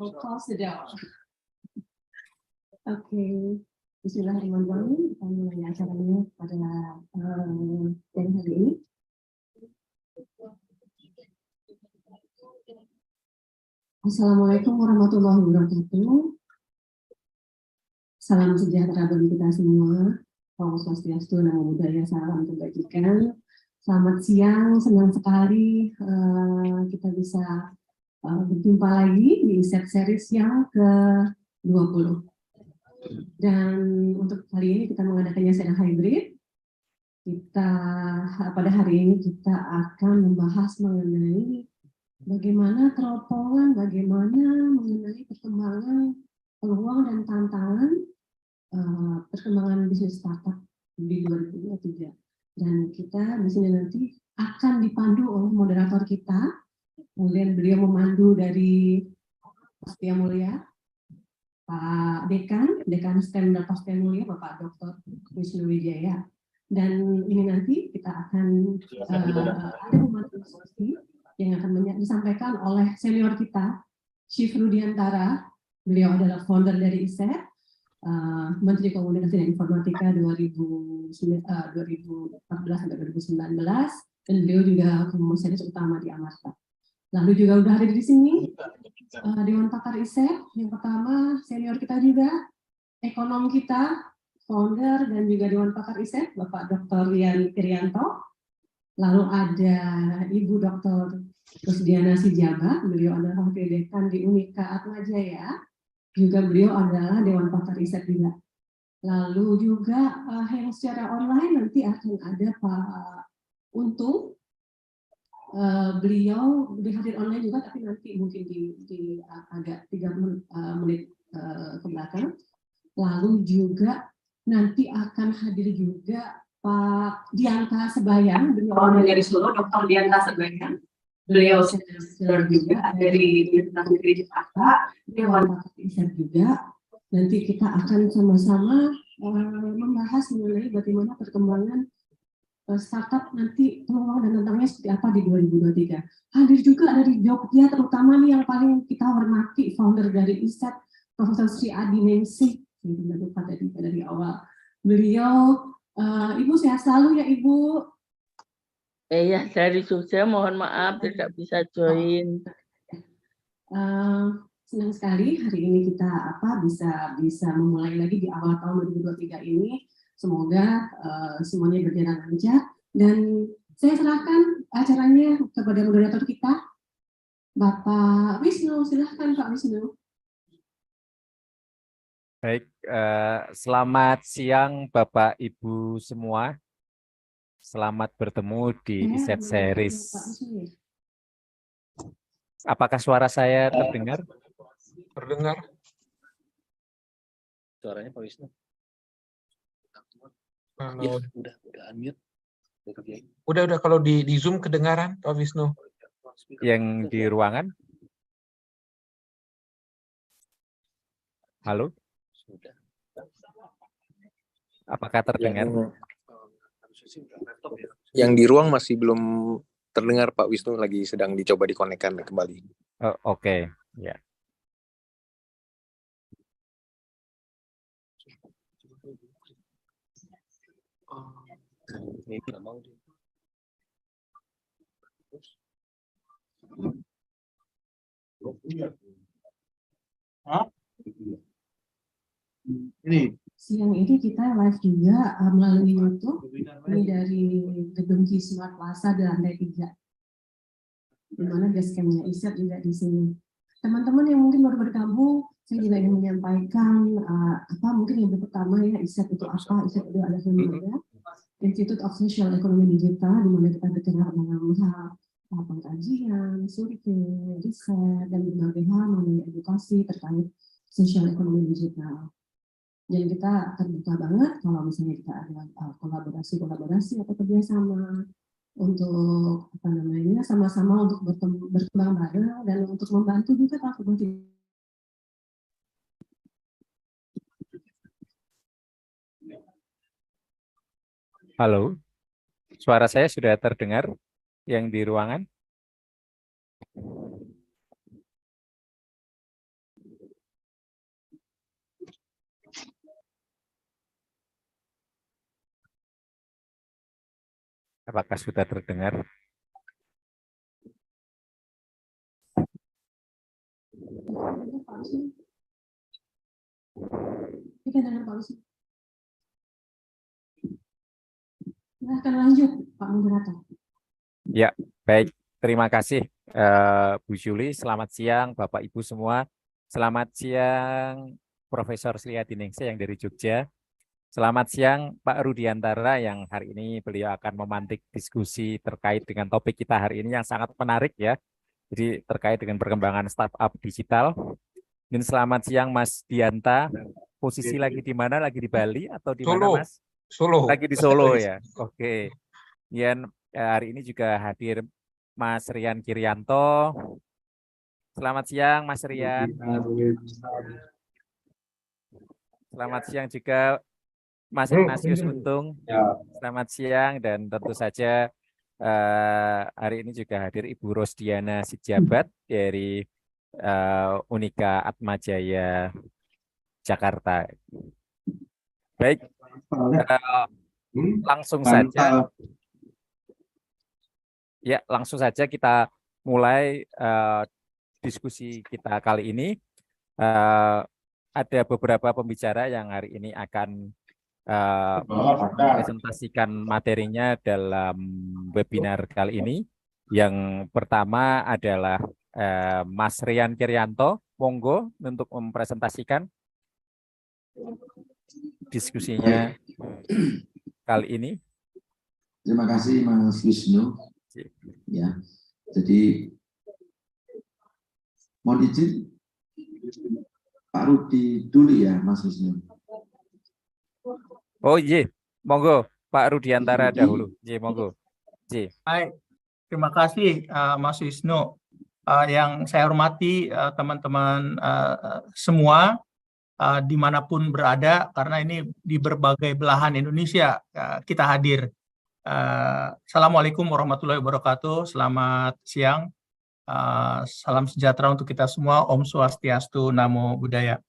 We'll close the door. Oke, Bismillahirrahmanirrahim. Kita mulai acaranya pada dan hari ini. Assalamualaikum warahmatullahi wabarakatuh. Salam sejahtera bagi kita semua. Om Swastiastu, Namo Buddhaya, salam kebajikan. Selamat siang, senang sekali kita bisa berjumpa lagi di set series yang ke-20. Dan untuk kali ini kita mengadakannya secara hybrid. Pada hari ini kita akan membahas mengenai bagaimana teropongan, bagaimana mengenai perkembangan peluang dan tantangan perkembangan bisnis startup di 2023. Dan kita di sini nanti akan dipandu oleh moderator kita. Kemudian beliau memandu dari Pastia Mulia, Pak Dekan STEM dan Pastia Mulia, Bapak Dr. Wisnu Wijaya. Dan ini nanti kita akan ada pemandu diskusi yang akan disampaikan oleh senior kita, Chief Rudiantara. Beliau adalah founder dari ISET, Menteri Komunikasi dan Informatika 2014-2019, dan beliau juga komisaris utama di Amarta. Lalu juga udah ada di sini Dewan Pakar ISET, yang pertama senior kita juga, ekonom kita, founder dan juga Dewan Pakar ISET, Bapak Dr. Rian Irianto. Lalu ada Ibu Dr. Kusdiana Sijaba, beliau adalah wakil dekan di Unika Atmajaya. Juga beliau adalah Dewan Pakar ISET juga. Lalu juga yang secara online nanti akan ada Pak Untung. Beliau hadir online juga, tapi nanti mungkin di agak 30 menit ke belakang. Lalu juga nanti akan hadir juga Pak Dianta Sebayan, beliau dari Solo, Dr. Dianta Sebayan. Beliau senior juga dari Universitas Negeri Jakarta, Dewan Pakar ISET juga. Nanti kita akan sama-sama membahas mengenai bagaimana perkembangan startup nanti, peluang dan tantangannya seperti apa di 2023. Hadir juga dari Jogja, terutama nih yang paling kita hormati, founder dari ISET, Profesor Sri Adi Ningsih, yang tidak lupa dari awal. Beliau, Ibu sehat selalu ya Ibu. Iya, dari Jogja, mohon maaf tidak bisa join. Senang sekali hari ini kita bisa memulai lagi di awal tahun 2023 ini. Semoga semuanya berjalan lancar. Dan saya serahkan acaranya kepada moderator kita, Bapak Wisnu. Silahkan Pak Wisnu. Baik, selamat siang Bapak Ibu semua. Selamat bertemu di ISET Series. Apakah suara saya terdengar? Terdengar. Suaranya Pak Wisnu. Kalau Udah unmute. udah kalau di Zoom kedengaran Pak Wisnu. Yang di ruangan? Halo? Sudah. Apakah terdengar? Yang di ruang masih belum terdengar Pak Wisnu, lagi sedang dicoba dikonekkan kembali. Oh, oke. Ya. Ini nggak mau dia. Ini siang ini kita live juga melalui YouTube. Ini dari gedung Cismart Plaza di lantai 3. Di mana dashcamnya ISET juga di sini. Teman-teman yang mungkin baru bergabung, saya juga ingin menyampaikan mungkin yang pertama ya, ISET itu apa? ISET itu adalah Institute of Social Economy Digital, di mana kita bergerak dalam hal pengkajian, survei, riset, dan berbagai hal mengenai edukasi terkait social economy digital. Dan kita terbuka banget kalau misalnya kita ada kolaborasi atau kerjasama untuk sama-sama untuk berkembang bareng dan untuk membantu juga transformasi. Halo, suara saya sudah terdengar yang di ruangan? Apakah sudah terdengar? Kita dengar Pak Wisnu. Silahkan lanjut Pak Moderator. Ya, baik. Terima kasih Bu Juli. Selamat siang Bapak Ibu semua. Selamat siang Profesor Sliadiningsih yang dari Jogja. Selamat siang Pak Rudiantara yang hari ini beliau akan memantik diskusi terkait dengan topik kita hari ini yang sangat menarik ya. Jadi terkait dengan perkembangan startup digital. Dan selamat siang Mas Dianta. Posisi lagi di mana? Lagi di Bali atau di mana Solo. Mas? Solo. Lagi di Solo ya. Oke. Dan hari ini juga hadir Mas Rian Kirianto. Selamat siang Mas Rian. Selamat siang juga Mas Ignatius Untung. Selamat siang dan tentu saja hari ini juga hadir Ibu Rosdiana Sijabat dari Unika Atmajaya Jakarta. Baik, langsung saja. Ya, langsung saja kita mulai diskusi kita kali ini. Ada beberapa pembicara yang hari ini akan presentasikan materinya dalam webinar kali ini. Yang pertama adalah Mas Rian Kirianto, monggo untuk mempresentasikan diskusinya kali ini. Terima kasih Mas Wisnu. Ya, jadi mohon izin Pak Rudi dulu ya Mas Wisnu. Oh iya, monggo Pak Rudiantara dahulu. Iya, monggo. Iya. Baik, terima kasih Mas Wisnu. Yang saya hormati teman-teman semua dimanapun berada, karena ini di berbagai belahan Indonesia kita hadir. Assalamualaikum warahmatullahi wabarakatuh. Selamat siang. Salam sejahtera untuk kita semua. Om Swastiastu, Namo Buddhaya.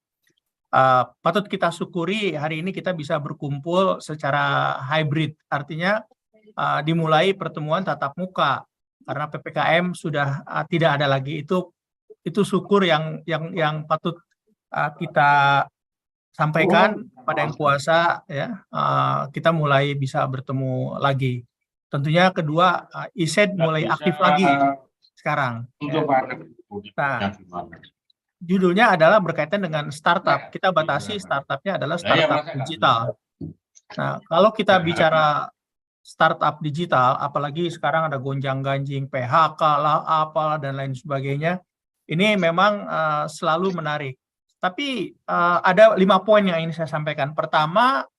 Patut kita syukuri hari ini kita bisa berkumpul secara hybrid, artinya dimulai pertemuan tatap muka karena PPKM sudah tidak ada lagi. Itu syukur yang patut kita sampaikan pada yang puasa ya. Kita mulai bisa bertemu lagi. Tentunya kedua, ISED mulai aktif lagi sekarang. Ya. Nah, judulnya adalah berkaitan dengan startup. Kita batasi startupnya adalah startup digital. Nah, kalau kita bicara startup digital, apalagi sekarang ada gonjang-ganjing PHK lah, apalah dan lain sebagainya, ini memang selalu menarik. Tapi ada 5 poin yang ingin saya sampaikan. Pertama,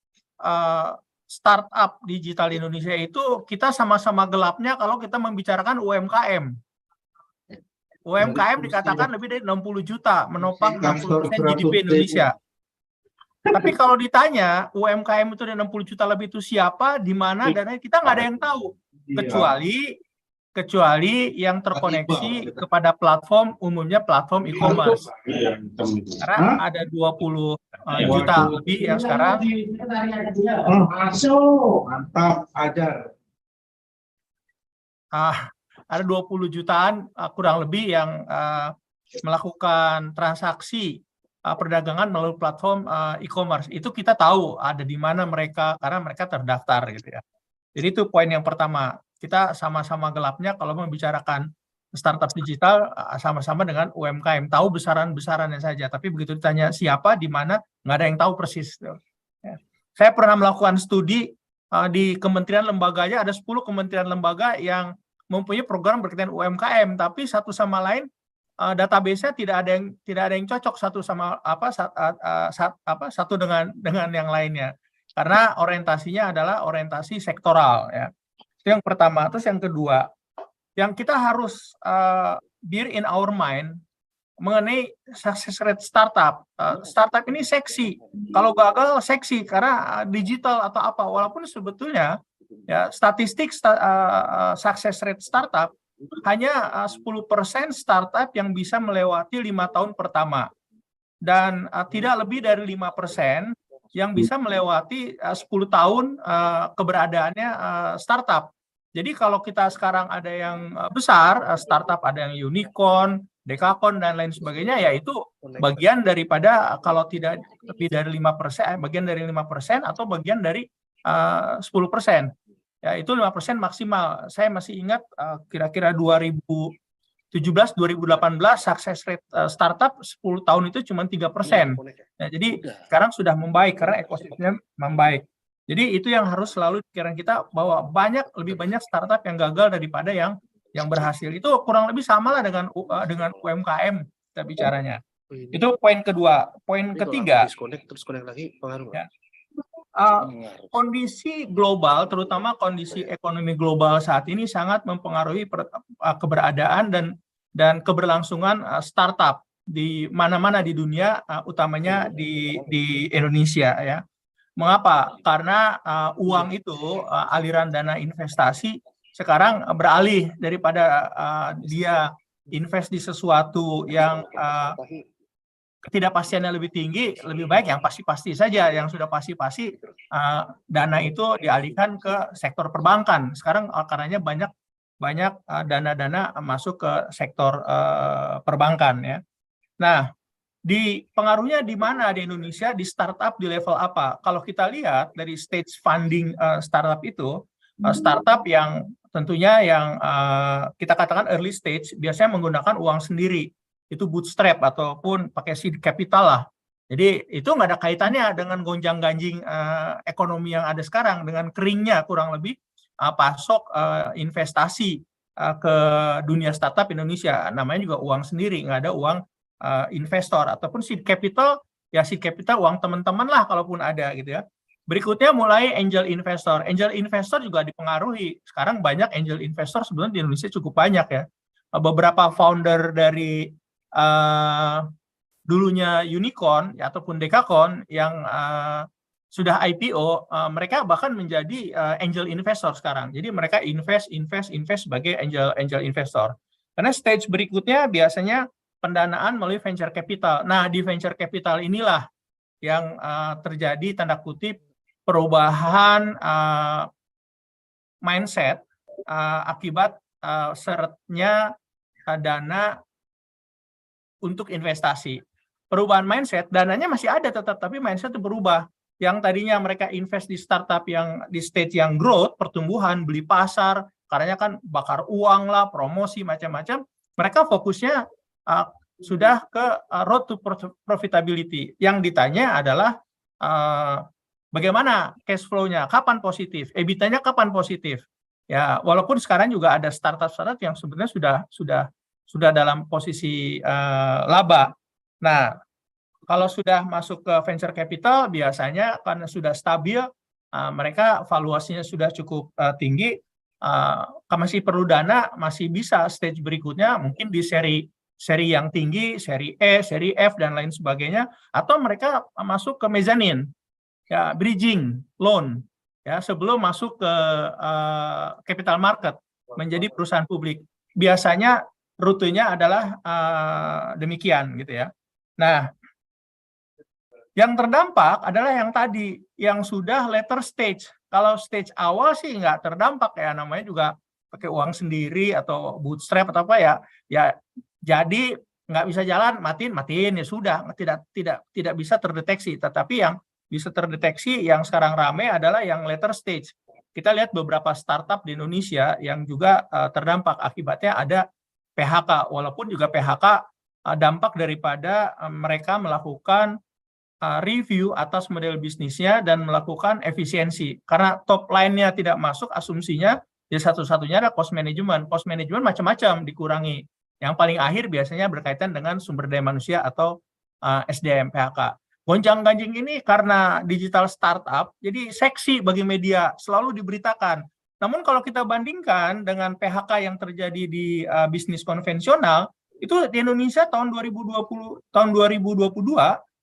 startup digital Indonesia itu kita sama-sama gelapnya kalau kita membicarakan UMKM. UMKM dikatakan lebih dari 60 juta, menopang 60% GDP Indonesia. Tapi kalau ditanya UMKM itu dari 60 juta lebih itu siapa, di mana, dan kita nggak ada yang tahu. Kecuali yang terkoneksi kepada platform, umumnya platform e-commerce. Karena ada 20 juta lebih yang sekarang. Mantap, ajar. Ada 20 jutaan kurang lebih yang melakukan transaksi perdagangan melalui platform e-commerce. Itu kita tahu ada di mana mereka, karena mereka terdaftar gitu ya. Jadi itu poin yang pertama. Kita sama-sama gelapnya kalau membicarakan startup digital sama-sama dengan UMKM. Tahu besaran-besarannya saja, tapi begitu ditanya siapa, di mana, nggak ada yang tahu persis. Ya. Saya pernah melakukan studi di kementerian lembaganya, ada 10 kementerian lembaga yang mempunyai program berkaitan UMKM, tapi satu sama lain database-nya tidak ada yang cocok satu sama satu dengan yang lainnya, karena orientasinya adalah orientasi sektoral ya. Itu yang pertama. Terus yang kedua, yang kita harus bear in our mind mengenai success rate startup. Startup ini seksi, kalau gagal seksi karena digital atau apa, walaupun sebetulnya ya statistik success rate startup hanya 10% startup yang bisa melewati 5 tahun pertama, dan tidak lebih dari 5% yang bisa melewati 10 tahun keberadaannya startup. Jadi kalau kita sekarang ada yang besar, startup, ada yang unicorn, dekakon, dan lain sebagainya, ya itu bagian daripada kalau tidak lebih dari 5%, bagian dari 5% atau bagian dari 10%. Ya, itu 5% maksimal. Saya masih ingat kira-kira 2017-2018 success rate startup 10 tahun itu cuma 3%. Nah, jadi sekarang sudah membaik karena ekosistemnya membaik. Jadi itu yang harus selalu pikiran kita, bahwa lebih banyak startup yang gagal daripada yang berhasil. Itu kurang lebih sama lah dengan UMKM kita bicaranya. Itu poin kedua. Poin ketiga, ya, kondisi global, terutama kondisi ekonomi global saat ini sangat mempengaruhi keberadaan dan keberlangsungan startup di mana-mana di dunia, utamanya di Indonesia, ya. Mengapa? Karena uang itu, aliran dana investasi sekarang beralih daripada dia invest di sesuatu yang ketidakpastiannya lebih tinggi, lebih baik yang pasti-pasti saja. Yang sudah pasti-pasti, dana itu dialihkan ke sektor perbankan. Sekarang karenanya banyak dana-dana masuk ke sektor perbankan, ya. Nah, pengaruhnya di mana di Indonesia, di startup di level apa? Kalau kita lihat dari stage funding startup itu, startup yang tentunya yang kita katakan early stage biasanya menggunakan uang sendiri, itu bootstrap ataupun pakai seed capital lah. Jadi itu nggak ada kaitannya dengan gonjang-ganjing ekonomi yang ada sekarang, dengan keringnya kurang lebih pasok investasi ke dunia startup Indonesia. Namanya juga uang sendiri, nggak ada uang investor ataupun seed capital, ya seed capital uang teman-teman lah kalaupun ada, gitu ya. Berikutnya mulai angel investor. Angel investor juga dipengaruhi. Sekarang banyak angel investor sebenarnya di Indonesia cukup banyak, ya. Beberapa founder dari dulunya unicorn ya, ataupun dekakon yang sudah IPO, mereka bahkan menjadi angel investor sekarang. Jadi mereka invest sebagai angel investor. Karena stage berikutnya biasanya pendanaan melalui venture capital. Nah, di venture capital inilah yang terjadi tanda kutip perubahan mindset akibat seretnya dana untuk investasi. Perubahan mindset, dananya masih ada tetap, tapi mindset itu berubah. Yang tadinya mereka invest di startup yang di stage yang growth, pertumbuhan, beli pasar, karena kan bakar uang lah, promosi, macam-macam, mereka fokusnya sudah ke road to profitability. Yang ditanya adalah bagaimana cash flow-nya, kapan positif, EBITDA-nya kapan positif. Ya, walaupun sekarang juga ada startup yang sebenarnya sudah dalam posisi laba. Nah, kalau sudah masuk ke venture capital, biasanya karena sudah stabil, mereka valuasinya sudah cukup tinggi, masih perlu dana, masih bisa stage berikutnya, mungkin di seri yang tinggi, seri E, seri F, dan lain sebagainya, atau mereka masuk ke mezzanine, ya, bridging loan, ya, sebelum masuk ke capital market, menjadi perusahaan publik. Biasanya rutenya adalah demikian, gitu ya. Nah, yang terdampak adalah yang tadi, yang sudah later stage. Kalau stage awal sih nggak terdampak, ya, namanya juga pakai uang sendiri atau bootstrap atau apa, ya jadi nggak bisa jalan, matiin ya sudah, tidak bisa terdeteksi. Tetapi yang bisa terdeteksi yang sekarang ramai adalah yang later stage. Kita lihat beberapa startup di Indonesia yang juga terdampak akibatnya ada PHK, walaupun juga PHK dampak daripada mereka melakukan review atas model bisnisnya dan melakukan efisiensi. Karena top line-nya tidak masuk, asumsinya ya satu-satunya ada cost management. Cost management macam-macam dikurangi. Yang paling akhir biasanya berkaitan dengan sumber daya manusia atau SDM PHK. Gonjang-ganjing ini karena digital startup, jadi seksi bagi media, selalu diberitakan. Namun kalau kita bandingkan dengan PHK yang terjadi di bisnis konvensional, itu di Indonesia tahun 2022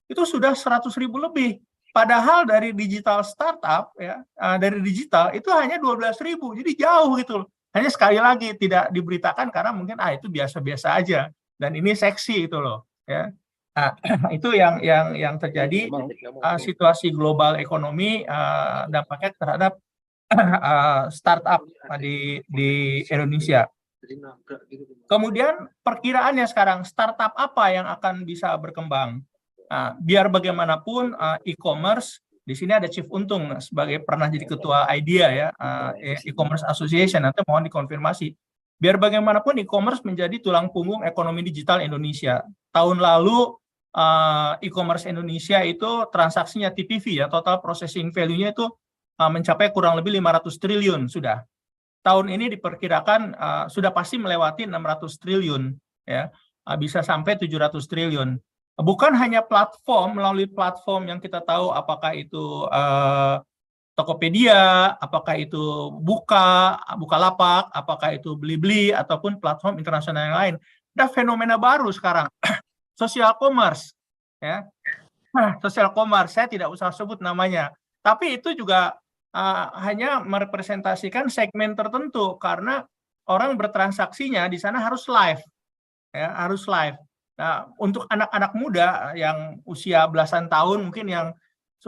itu sudah 100.000 lebih. Padahal dari digital startup, ya, dari digital itu hanya 12.000, jadi jauh gitu loh. Hanya sekali lagi tidak diberitakan karena mungkin itu biasa-biasa aja, dan ini seksi itu loh, ya. Nah, itu yang terjadi situasi global ekonomi dampaknya terhadap startup di Indonesia. Kemudian perkiraannya sekarang startup apa yang akan bisa berkembang? Nah, biar bagaimanapun e-commerce di sini ada Chief Untung sebagai pernah jadi ketua IDEA ya, e-commerce association, nanti mohon dikonfirmasi. Biar bagaimanapun e-commerce menjadi tulang punggung ekonomi digital Indonesia. Tahun lalu e-commerce Indonesia itu transaksinya TPV ya, total processing value-nya itu mencapai kurang lebih 500 triliun sudah. Tahun ini diperkirakan sudah pasti melewati 600 triliun ya, bisa sampai 700 triliun. Bukan hanya platform, melalui platform yang kita tahu apakah itu Tokopedia, apakah itu Bukalapak, apakah itu Blibli ataupun platform internasional yang lain. Ada fenomena baru sekarang, social commerce ya. Social commerce saya tidak usah sebut namanya, tapi itu juga hanya merepresentasikan segmen tertentu karena orang bertransaksinya di sana harus live ya, harus live. Nah, untuk anak-anak muda yang usia belasan tahun mungkin yang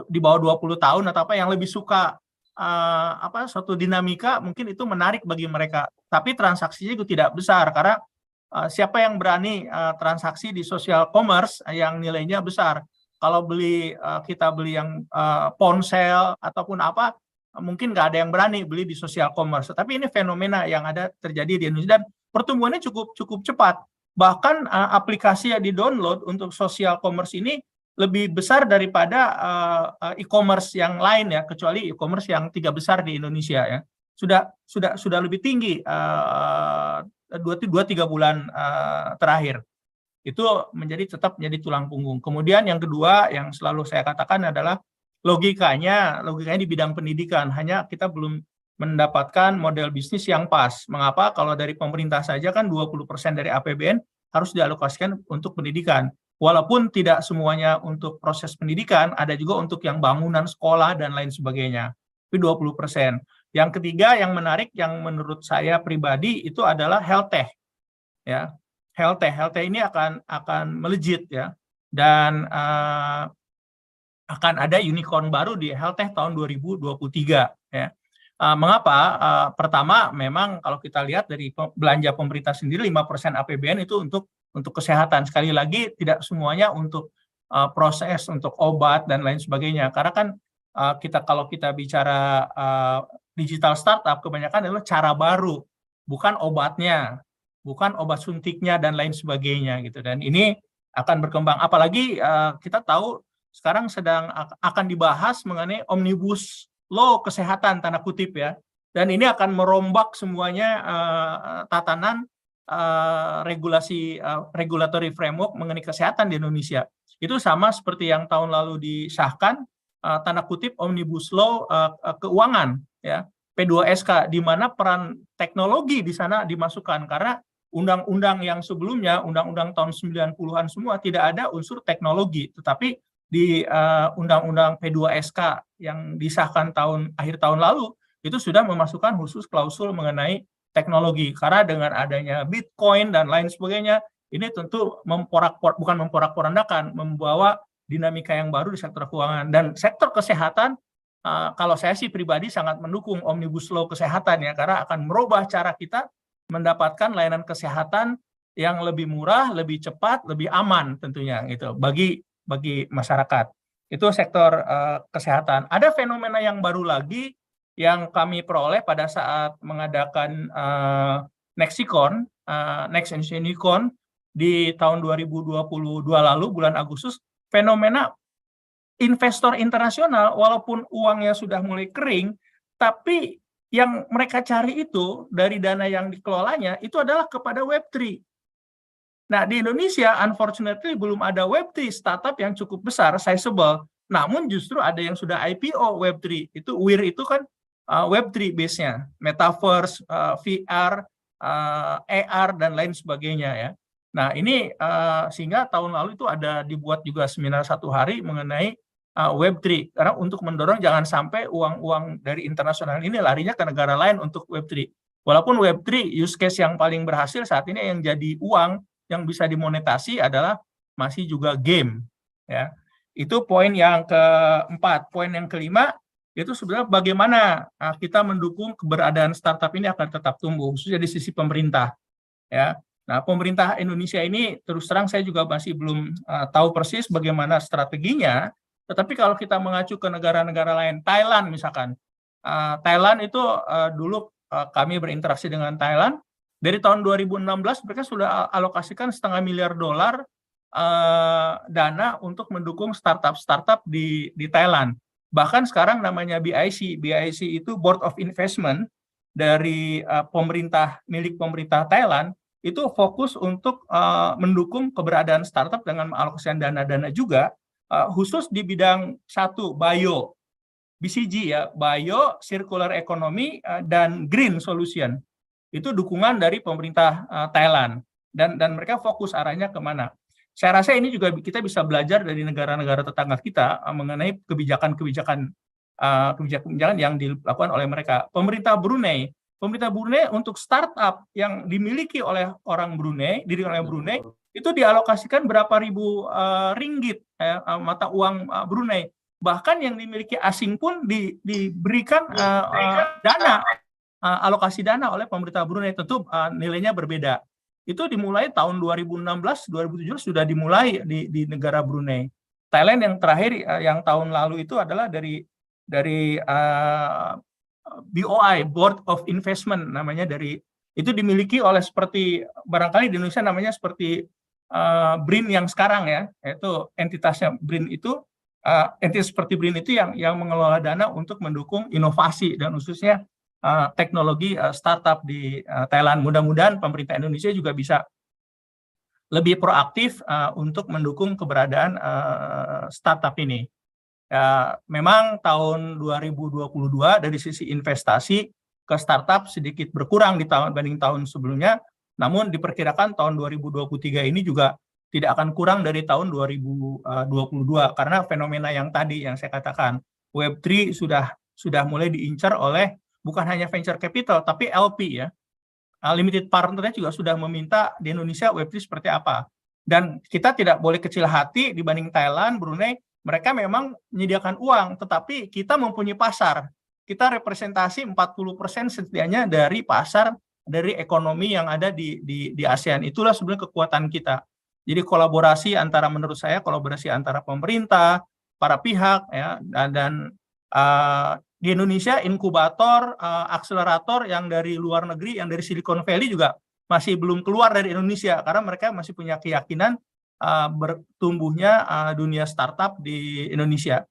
di bawah 20 tahun atau apa yang lebih suka suatu dinamika, mungkin itu menarik bagi mereka. Tapi transaksinya itu tidak besar karena siapa yang berani transaksi di social commerce yang nilainya besar. Kalau kita beli yang ponsel ataupun apa, mungkin nggak ada yang berani beli di social commerce. Tapi ini fenomena yang ada terjadi di Indonesia dan pertumbuhannya cukup cepat. Bahkan aplikasi yang di-download untuk social commerce ini lebih besar daripada e-commerce yang lain ya, kecuali e-commerce yang 3 besar di Indonesia ya. Sudah lebih tinggi 2-3 bulan terakhir. Itu tetap menjadi tulang punggung. Kemudian yang kedua yang selalu saya katakan adalah logikanya di bidang pendidikan, hanya kita belum mendapatkan model bisnis yang pas. Mengapa? Kalau dari pemerintah saja kan 20% dari APBN harus dialokasikan untuk pendidikan. Walaupun tidak semuanya untuk proses pendidikan, ada juga untuk yang bangunan sekolah dan lain sebagainya. Tapi 20%. Yang ketiga yang menarik yang menurut saya pribadi itu adalah health tech. Ya. Health tech ini akan melejit ya. Dan akan ada unicorn baru di health tech tahun 2023 ya. Mengapa? Pertama, memang kalau kita lihat dari belanja pemerintah sendiri 5% APBN itu untuk kesehatan. Sekali lagi tidak semuanya untuk proses, untuk obat dan lain sebagainya. Karena kan kalau kita bicara digital startup, kebanyakan adalah cara baru, bukan obatnya, bukan obat suntiknya dan lain sebagainya gitu. Dan ini akan berkembang. Apalagi kita tahu sekarang akan dibahas mengenai omnibus law kesehatan tanda kutip ya, dan ini akan merombak semuanya tatanan regulatory framework mengenai kesehatan di Indonesia. Itu sama seperti yang tahun lalu disahkan tanda kutip omnibus law keuangan ya, P2SK, di mana peran teknologi di sana dimasukkan karena undang-undang yang sebelumnya, undang-undang tahun 90-an semua tidak ada unsur teknologi, tetapi di undang-undang P2SK yang disahkan akhir tahun lalu itu sudah memasukkan khusus klausul mengenai teknologi, karena dengan adanya Bitcoin dan lain sebagainya ini tentu bukan memporak-porandakan, membawa dinamika yang baru di sektor keuangan. Dan sektor kesehatan kalau saya sih pribadi sangat mendukung omnibus law kesehatan ya, karena akan merubah cara kita mendapatkan layanan kesehatan yang lebih murah, lebih cepat, lebih aman tentunya gitu bagi masyarakat. Itu sektor kesehatan. Ada fenomena yang baru lagi yang kami peroleh pada saat mengadakan Nexicon, Next Innovation Unicorn di tahun 2022 lalu, bulan Agustus, fenomena investor internasional, walaupun uangnya sudah mulai kering, tapi yang mereka cari itu dari dana yang dikelolanya itu adalah kepada Web3. Nah, di Indonesia, unfortunately, belum ada Web3 startup yang cukup besar, sizable. Namun justru ada yang sudah IPO Web3. Itu WIR itu kan Web3 base-nya. Metaverse, VR, AR, dan lain sebagainya ya. Nah, ini sehingga tahun lalu itu ada dibuat juga seminar 1 hari mengenai Web3. Karena untuk mendorong jangan sampai uang-uang dari internasional ini larinya ke negara lain untuk Web3. Walaupun Web3 use case yang paling berhasil saat ini yang jadi uang yang bisa dimonetasi adalah masih juga game ya. Itu poin yang keempat. Poin yang kelima, itu sebenarnya bagaimana kita mendukung keberadaan startup ini akan tetap tumbuh, khususnya di sisi pemerintah. Ya, nah pemerintah Indonesia ini terus terang saya juga masih belum tahu persis bagaimana strateginya. Tetapi kalau kita mengacu ke negara-negara lain, Thailand misalkan, Thailand itu dulu kami berinteraksi dengan Thailand. Dari tahun 2016 mereka sudah alokasikan $500 miliar dana untuk mendukung startup-startup di Thailand. Bahkan sekarang namanya BIC itu Board of Investment dari pemerintah, milik pemerintah Thailand, itu fokus untuk mendukung keberadaan startup dengan mengalokasikan dana-dana juga, khusus di bidang satu, bio, BCG ya, bio, circular economy, dan green solution. Itu dukungan dari pemerintah Thailand, dan mereka fokus arahnya kemana. Saya rasa ini juga kita bisa belajar dari negara-negara tetangga kita mengenai kebijakan-kebijakan yang dilakukan oleh mereka. Pemerintah Brunei untuk startup yang dimiliki oleh orang Brunei, itu dialokasikan berapa ribu ringgit mata uang Brunei. Bahkan yang dimiliki asing pun diberikan dana, alokasi dana oleh pemerintah Brunei. Tentu nilainya berbeda. Itu dimulai tahun 2016-2017 sudah dimulai di negara Brunei. Thailand yang terakhir yang tahun lalu itu adalah dari BOI, Board of Investment namanya, itu dimiliki oleh seperti barangkali di Indonesia namanya seperti BRIN yang sekarang ya, yaitu entitasnya BRIN itu, entitas seperti BRIN itu yang mengelola dana untuk mendukung inovasi dan khususnya teknologi startup di Thailand. Mudah-mudahan pemerintah Indonesia juga bisa lebih proaktif untuk mendukung keberadaan startup ini. Memang tahun 2022 dari sisi investasi ke startup sedikit berkurang dibanding tahun sebelumnya, namun diperkirakan tahun 2023 ini juga tidak akan kurang dari tahun 2022 karena fenomena yang tadi yang saya katakan, Web3 sudah mulai diincar oleh bukan hanya venture capital, tapi LP ya. Limited partnernya juga sudah meminta di Indonesia Web3 seperti apa. Dan kita tidak boleh kecil hati dibanding Thailand, Brunei, mereka memang menyediakan uang, tetapi kita mempunyai pasar. Kita representasi 40% setidaknya dari pasar, dari ekonomi yang ada di ASEAN. Itulah sebenarnya kekuatan kita. Jadi kolaborasi menurut saya, kolaborasi antara pemerintah, para pihak, ya, dan di Indonesia inkubator, akselerator yang dari luar negeri, yang dari Silicon Valley juga masih belum keluar dari Indonesia karena mereka masih punya keyakinan bertumbuhnya dunia startup di Indonesia.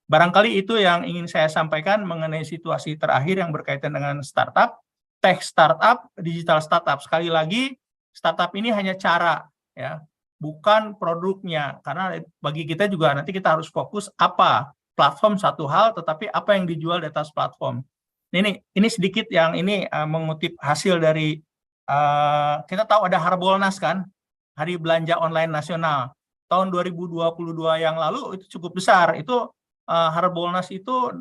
Barangkali itu yang ingin saya sampaikan mengenai situasi terakhir yang berkaitan dengan startup, tech startup, digital startup. Sekali lagi, startup ini hanya cara, ya, bukan produknya. Karena bagi kita juga nanti kita harus fokus apa. Platform satu hal, tetapi apa yang dijual di atas platform. Ini sedikit yang ini mengutip hasil dari, kita tahu ada Harbolnas kan, Hari Belanja Online Nasional. Tahun 2022 yang lalu itu cukup besar. Itu Harbolnas itu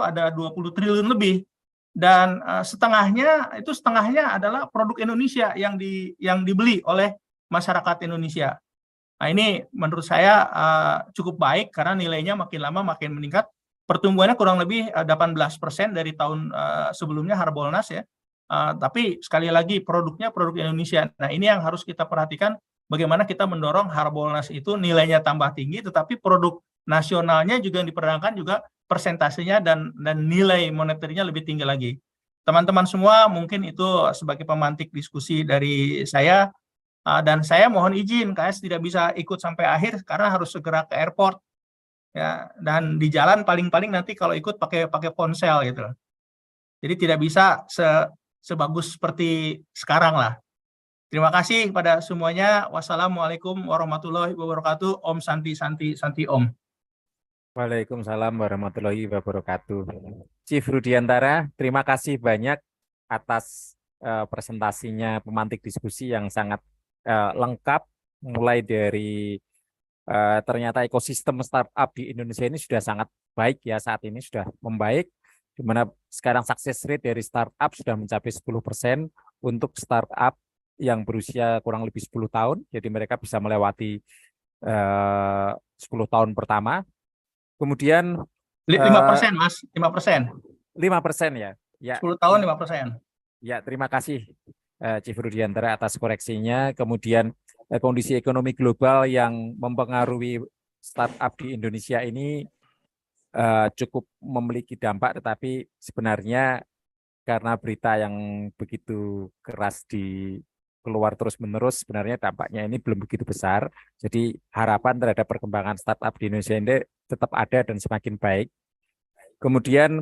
ada 20 triliun lebih. Dan setengahnya adalah produk Indonesia yang dibeli oleh masyarakat Indonesia. Nah, ini menurut saya cukup baik karena nilainya makin lama makin meningkat. Pertumbuhannya kurang lebih 18% dari tahun sebelumnya Harbolnas ya. Tapi sekali lagi produknya produk Indonesia. Nah, ini yang harus kita perhatikan bagaimana kita mendorong Harbolnas itu nilainya tambah tinggi, tetapi produk nasionalnya juga yang diperdagangkan juga persentasenya dan nilai moneternya lebih tinggi lagi. Teman-teman semua, mungkin itu sebagai pemantik diskusi dari saya. Dan saya mohon izin, KS tidak bisa ikut sampai akhir karena harus segera ke airport. Ya, dan di jalan paling-paling nanti kalau ikut pakai ponsel gitu. Jadi tidak bisa sebagus seperti sekarang lah. Terima kasih pada semuanya. Wassalamualaikum warahmatullahi wabarakatuh. Om Santi Santi Santi Om. Waalaikumsalam warahmatullahi wabarakatuh. Chief Rudiantara, terima kasih banyak atas presentasinya, pemantik diskusi yang sangat lengkap, mulai dari ternyata ekosistem startup di Indonesia ini sudah sangat baik ya, saat ini sudah membaik, di mana sekarang success rate dari startup sudah mencapai 10% untuk startup yang berusia kurang lebih 10 tahun, jadi mereka bisa melewati 10 tahun pertama. Kemudian 5% Mas, 5%. 5% ya. Ya, 10 tahun 5%. ya, terima kasih Chief Rudiantara atas koreksinya. Kemudian kondisi ekonomi global yang mempengaruhi startup di Indonesia ini cukup memiliki dampak, tetapi sebenarnya karena berita yang begitu keras keluar terus-menerus, sebenarnya dampaknya ini belum begitu besar. Jadi harapan terhadap perkembangan startup di Indonesia ini tetap ada dan semakin baik. Kemudian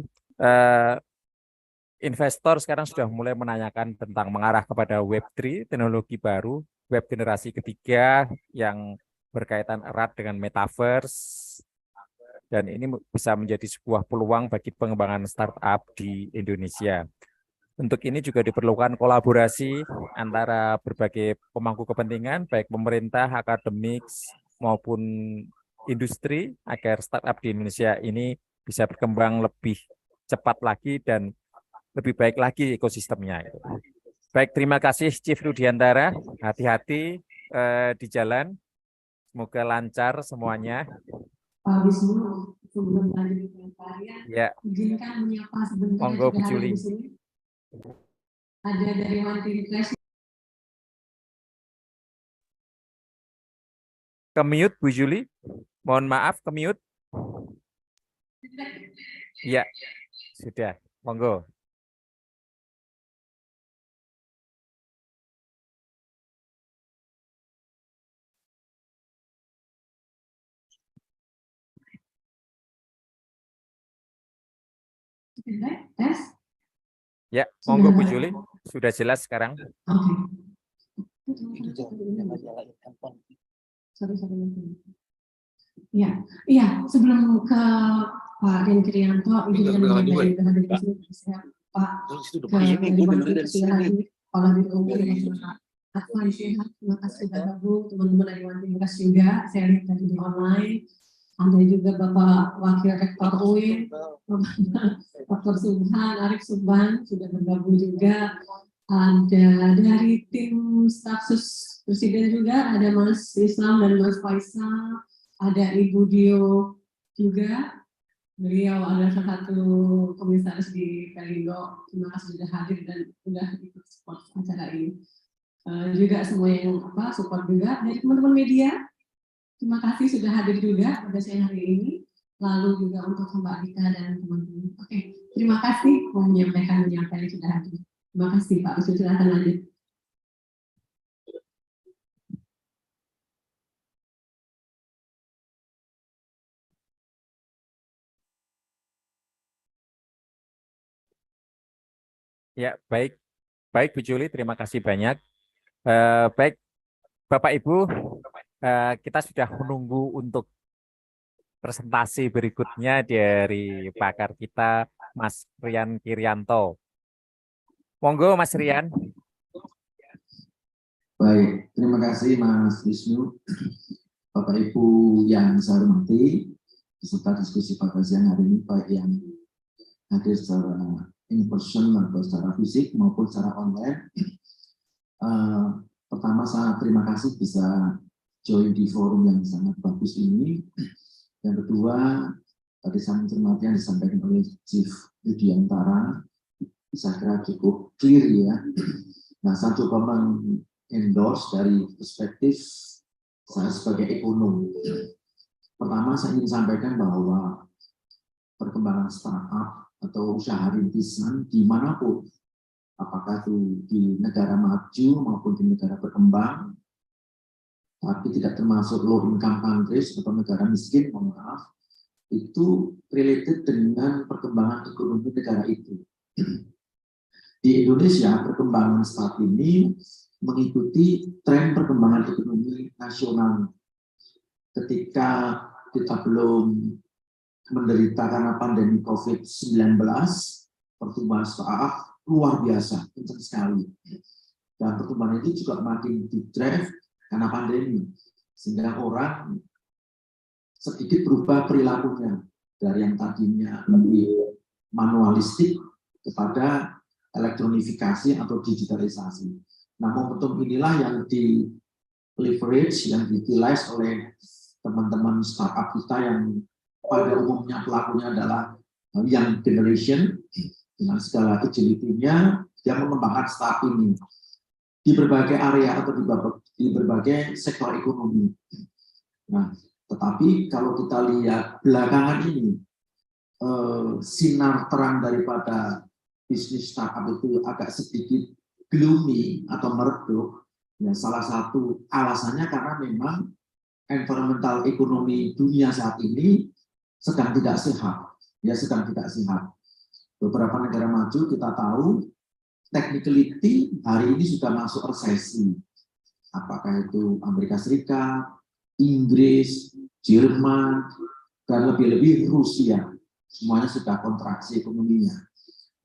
investor sekarang sudah mulai menanyakan tentang mengarah kepada Web3, teknologi baru, web generasi ketiga yang berkaitan erat dengan metaverse, dan ini bisa menjadi sebuah peluang bagi pengembangan startup di Indonesia. Untuk ini juga diperlukan kolaborasi antara berbagai pemangku kepentingan, baik pemerintah, akademik, maupun industri, agar startup di Indonesia ini bisa berkembang lebih cepat lagi dan lebih baik lagi ekosistemnya. Baik, terima kasih Chief Rudiantara. Hati-hati di jalan. Semoga lancar semuanya. Pak Wisnu, sebelum lanjut ke kalian, Ya. izinkan menyapa sebentar Monggo, Bu juga Juli. di sini. Ada dari One Team Press. Ke-mute, Bu Juli. Mohon maaf, ke-mute. Ya, sudah. Monggo. Tes. Ya, monggo Bu Juli. Sudah jelas sekarang. Oke. Sorry. Iya, sebelum ke Pak Den Krianto, izinkan menyampaikan kepada di sini saya Pak Kepala Biro Umum Advan Sehat, terima kasih sudah gabung, teman-teman dari One Team Press juga, saya lihat tadi di online, ada juga Bapak Wakil Rektor UIN, Dr. Subhan, Arif Subhan sudah bergabung juga, ada dari tim staf sus Presiden juga, ada Mas Islam dan Mas Faisal, ada Ibu Dio juga, beliau adalah salah satu komisaris di Pelindo. Terima kasih sudah hadir dan sudah ikut support acara ini. Juga semua yang support juga dari teman-teman media. Terima kasih sudah hadir juga pada siang hari ini. Lalu juga untuk Mbak Dika dan teman-teman. Oke, terima kasih mau menyampaikan sudah hadir. Terima kasih Pak. Silakan lanjut. Ya, baik Bu Juli, terima kasih banyak. Baik, Bapak Ibu, kita sudah menunggu untuk presentasi berikutnya dari pakar kita, Mas Rian Kirianto. Monggo, Mas Rian. Baik, terima kasih Mas Wisnu. Bapak Ibu yang saya hormati, peserta diskusi pada siang hari ini, baik yang hadir secara in person atau secara fisik maupun secara online. Pertama, saya terima kasih bisa join di forum yang sangat bagus ini. Yang kedua, tadi saya mencermati yang disampaikan oleh Chief Rudiantara, saya kira cukup clear ya. Nah, saya coba endorse dari perspektif saya sebagai ekonom. Pertama, saya ingin sampaikan bahwa perkembangan startup atau usaha rintisan dimanapun, apakah itu di negara maju maupun di negara berkembang, tapi tidak termasuk low income countries atau negara miskin, mohon maaf, itu related dengan perkembangan ekonomi negara itu. Di Indonesia, perkembangan saat ini mengikuti tren perkembangan ekonomi nasional. Ketika kita belum menderita karena pandemi COVID-19, pertumbuhan startup luar biasa, kencang sekali. Dan pertumbuhan itu juga makin di-drive karena pandemi, sehingga orang sedikit berubah perilakunya dari yang tadinya lebih manualistik kepada elektronifikasi atau digitalisasi. Nah, momentum inilah yang di-leverage, yang di-utilize oleh teman-teman startup kita yang pada umumnya pelakunya adalah young generation dengan segala agility-nya yang mengembangkan startup ini di berbagai area atau di berbagai sektor ekonomi. Nah, tetapi kalau kita lihat belakangan ini, sinar terang daripada bisnis startup itu agak sedikit gloomy atau meredup. Ya, salah satu alasannya karena memang environmental ekonomi dunia saat ini sedang tidak sehat. Ya, sedang tidak sehat. Beberapa negara maju kita tahu technicality hari ini sudah masuk resesi. Apakah itu Amerika Serikat, Inggris, Jerman, dan lebih-lebih Rusia. Semuanya sudah kontraksi ekonominya.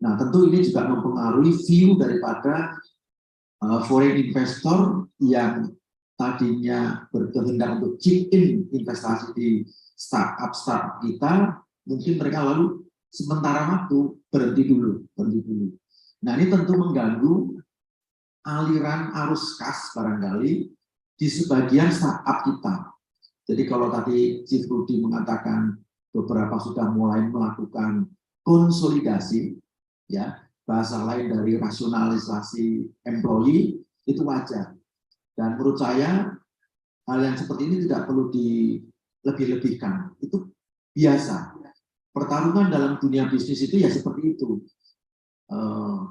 Nah, tentu ini juga mempengaruhi view daripada foreign investor yang tadinya berkehendak untuk chip in investasi di startup kita, mungkin mereka lalu sementara waktu berhenti dulu. Nah, ini tentu mengganggu aliran arus kas barangkali di sebagian startup kita. Jadi kalau tadi Chief Rudy mengatakan beberapa sudah mulai melakukan konsolidasi, ya, bahasa lain dari rasionalisasi employee, itu wajar. Dan menurut saya hal yang seperti ini tidak perlu dilebih-lebihkan. Itu biasa. Pertarungan dalam dunia bisnis itu ya seperti itu.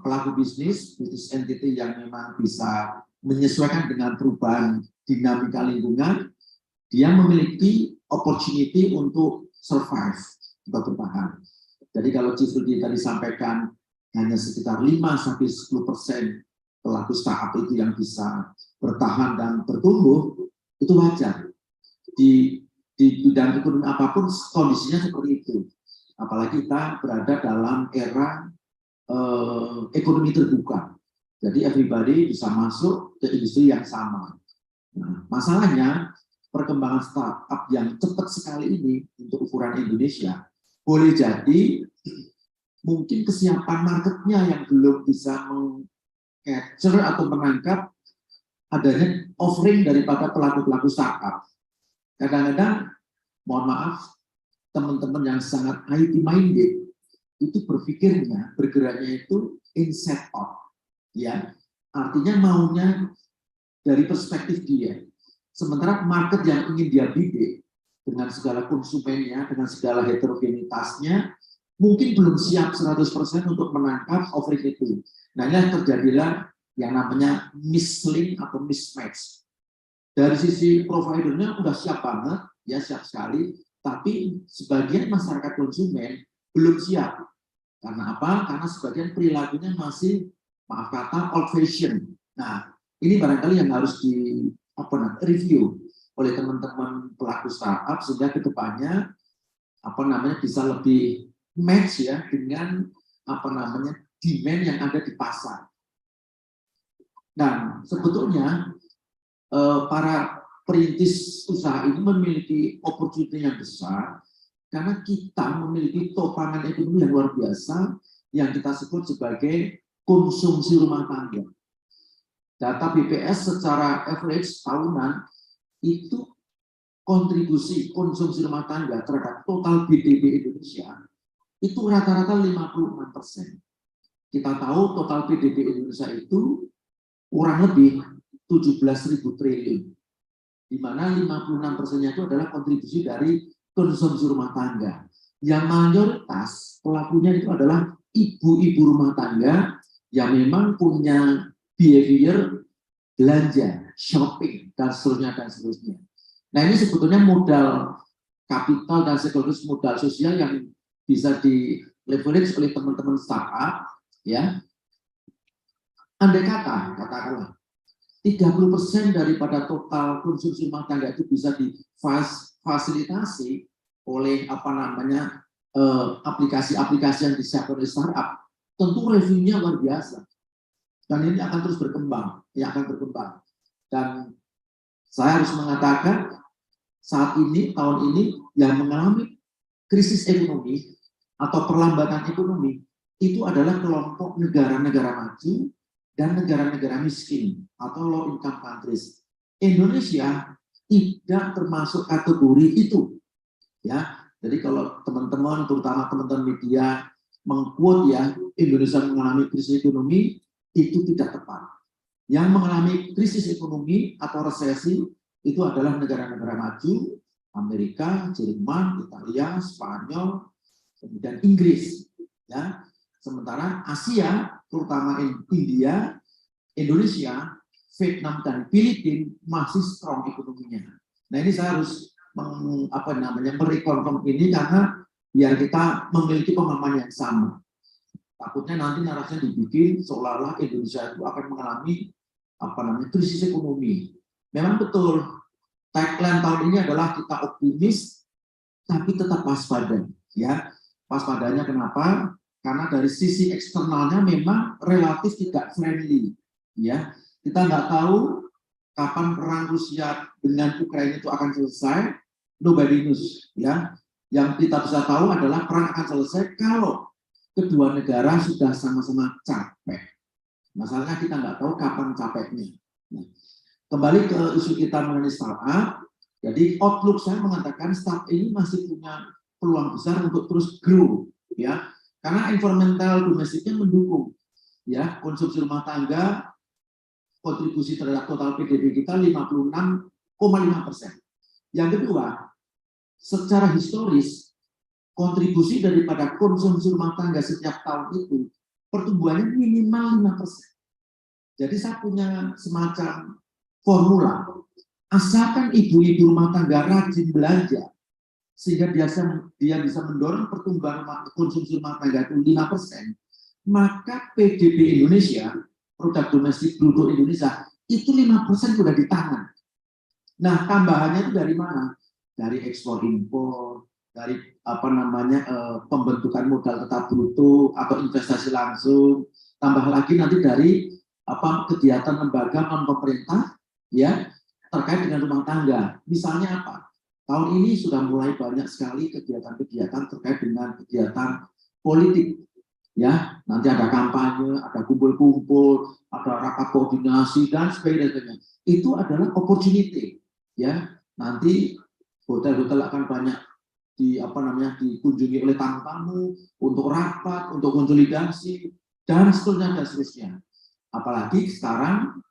Pelaku bisnis entity yang memang bisa menyesuaikan dengan perubahan dinamika lingkungan, dia memiliki opportunity untuk survive atau bertahan. Jadi kalau Chief Rudy tadi sampaikan hanya sekitar 5-10% pelaku startup itu yang bisa bertahan dan bertumbuh, itu wajar. Di bidang ekonomi apapun kondisinya seperti itu. Apalagi kita berada dalam era ekonomi terbuka. Jadi everybody bisa masuk ke industri yang sama. Nah, masalahnya perkembangan startup yang cepat sekali ini untuk ukuran Indonesia, boleh jadi mungkin kesiapan marketnya yang belum bisa meng-capture atau menangkap adanya offering daripada pelaku-pelaku startup. Kadang-kadang, mohon maaf, teman-teman yang sangat IT-minded, itu bergeraknya itu inside out. Ya, artinya maunya dari perspektif dia. Sementara market yang ingin dia bidik, dengan segala konsumennya, dengan segala heterogenitasnya, mungkin belum siap 100% untuk menangkap offering itu. Nah, ini terjadilah yang namanya mislink atau mismatch. Dari sisi providernya udah siap banget, ya siap sekali, tapi sebagian masyarakat konsumen belum siap. Karena apa? Karena sebagian perilakunya masih, maaf kata, old fashion. Nah, ini barangkali yang harus review oleh teman-teman pelaku startup sehingga kedepannya bisa lebih match ya dengan demand yang ada di pasar. Dan sebetulnya para perintis usaha ini memiliki opportunity yang besar karena kita memiliki topangan ekonomi yang luar biasa yang kita sebut sebagai konsumsi rumah tangga. Data BPS secara average tahunan itu kontribusi konsumsi rumah tangga terhadap total GDP Indonesia itu rata-rata 56%. Kita tahu total GDP Indonesia itu kurang lebih 17.000 triliun, di mana 56%-nya itu adalah kontribusi dari konsumsi rumah tangga. Yang mayoritas pelakunya itu adalah ibu-ibu rumah tangga yang memang punya behavior belanja, shopping, dan seterusnya. Nah, ini sebetulnya modal kapital dan sekaligus modal sosial yang bisa di leverage oleh teman-teman startup, ya. Andai katakanlah 30% daripada total konsumsi rumah tangga itu bisa difasilitasi oleh aplikasi-aplikasi yang disiapkan oleh startup, tentu revenue-nya luar biasa. Dan ini akan terus berkembang, Dan saya harus mengatakan saat ini, tahun ini yang mengalami krisis ekonomi atau perlambatan ekonomi itu adalah kelompok negara-negara maju dan negara-negara miskin atau low income countries. Indonesia tidak termasuk kategori itu, ya. Jadi kalau teman-teman, terutama teman-teman media, mengquote ya, Indonesia mengalami krisis ekonomi, itu tidak tepat. Yang mengalami krisis ekonomi atau resesi, itu adalah negara-negara maju, Amerika, Jerman, Italia, Spanyol, kemudian Inggris. Ya. Sementara Asia, terutama India, Indonesia, Vietnam, dan Filipina masih strong ekonominya. Nah ini saya harus merekonfirm ini karena biar kita memiliki pemahaman yang sama. Takutnya nanti narasinya dibikin seolah-olah Indonesia itu akan mengalami krisis ekonomi. Memang betul, tagline tahun ini adalah kita optimis tapi tetap waspada. Ya, waspadanya kenapa? Karena dari sisi eksternalnya memang relatif tidak friendly. Ya, kita nggak tahu kapan perang Rusia dengan Ukraina itu akan selesai. Nobody knows. Ya, yang kita bisa tahu adalah perang akan selesai kalau kedua negara sudah sama-sama capek. Masalahnya kita nggak tahu kapan capeknya. Nah, kembali ke isu kita mengenai startup. Jadi outlook saya mengatakan startup ini masih punya peluang besar untuk terus grow, ya, karena environmental domestiknya mendukung, ya, konsumsi rumah tangga kontribusi terhadap total PDB kita 56,5%. Yang kedua, secara historis kontribusi daripada konsumsi rumah tangga setiap tahun itu pertumbuhannya minimal 5%. Jadi saya punya semacam formula, asalkan ibu-ibu rumah tangga rajin belanja, sehingga dia bisa mendorong pertumbuhan konsumsi rumah tangga itu 5%, maka PDB Indonesia, produk domestik bruto Indonesia, itu 5% sudah di tangan. Nah, tambahannya itu dari mana? Dari ekspor impor, dari pembentukan modal tetap bruto atau investasi langsung, tambah lagi nanti dari kegiatan lembaga non pemerintah, ya, terkait dengan rumah tangga. Misalnya apa? Tahun ini sudah mulai banyak sekali kegiatan-kegiatan terkait dengan kegiatan politik. Ya, nanti ada kampanye, ada kumpul-kumpul, ada rapat koordinasi dan sebagainya. Itu adalah opportunity. Ya, nanti hotel-hotel akan banyak dikunjungi oleh tamu-tamu untuk rapat, untuk konsolidasi dan seterusnya. Apalagi sekarang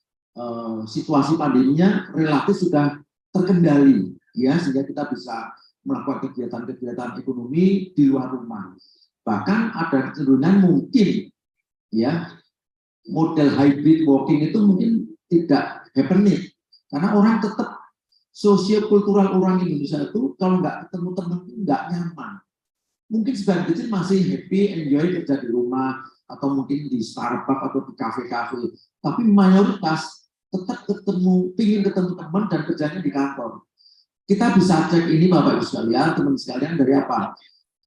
situasi pandeminya relatif sudah terkendali, ya, sehingga kita bisa melakukan kegiatan-kegiatan ekonomi di luar rumah. Bahkan ada kecenderungan mungkin, ya, model hybrid working itu mungkin tidak happening karena orang tetap sosio-kultural orang Indonesia itu kalau nggak ketemu teman nggak nyaman. Mungkin sebagian kecil masih happy, enjoy kerja di rumah atau mungkin di Starbucks atau di kafe-kafe. Tapi mayoritas tetap pingin ketemu teman dan kerjanya di kantor. Kita bisa cek ini Bapak Ibu sekalian, teman sekalian, dari apa?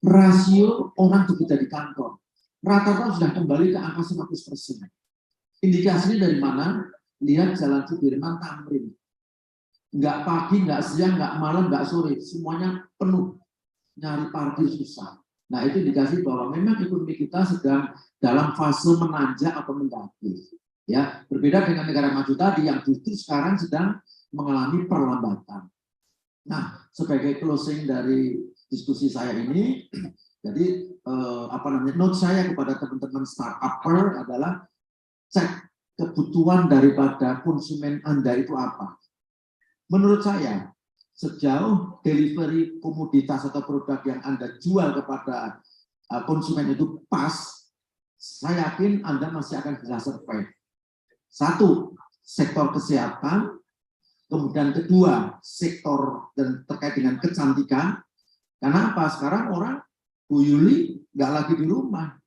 Rasio orang bekerja di kantor. Rata-rata sudah kembali ke angka 100%. Indikasinya dari mana? Lihat Jalan Sudirman Tamrin. Nggak pagi, nggak siang, nggak malam, nggak sore. Semuanya penuh. Nyari parkir susah. Nah, itu indikasi bahwa memang ekonomi kita sedang dalam fase menanjak atau mendaki. Ya, berbeda dengan negara maju tadi yang justru sekarang sedang mengalami perlambatan. Nah, sebagai closing dari diskusi saya ini, jadi note saya kepada teman-teman startupper adalah cek kebutuhan daripada konsumen Anda itu apa. Menurut saya, sejauh delivery komoditas atau produk yang Anda jual kepada konsumen itu pas, saya yakin Anda masih akan bisa survive. Satu, sektor kesehatan. Kemudian kedua, sektor dan terkait dengan kecantikan. Karena apa? Sekarang orang, Bu Yuli nggak lagi di rumah.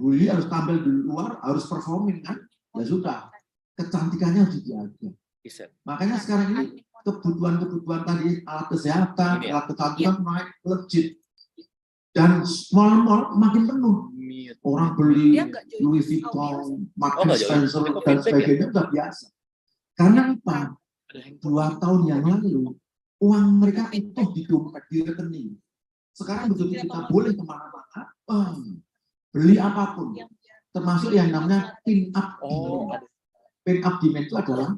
Bu Yuli harus tampil di luar, harus performing kan? Ya sudah, kecantikannya harus dijaga. Makanya sekarang ini kebutuhan tadi alat kesehatan, alat kecantikan naik legit. Dan mall-mall makin penuh. Orang beli Louis Vuitton, Marks and Spencer dan sebagainya udah biasa. Karena apa? 2 tahun yang lalu uang mereka itu di dompet, di rekening. Sekarang begitu kita boleh kemana-mana, beli apapun, termasuk yang namanya pin up demand. Pin up demand itu adalah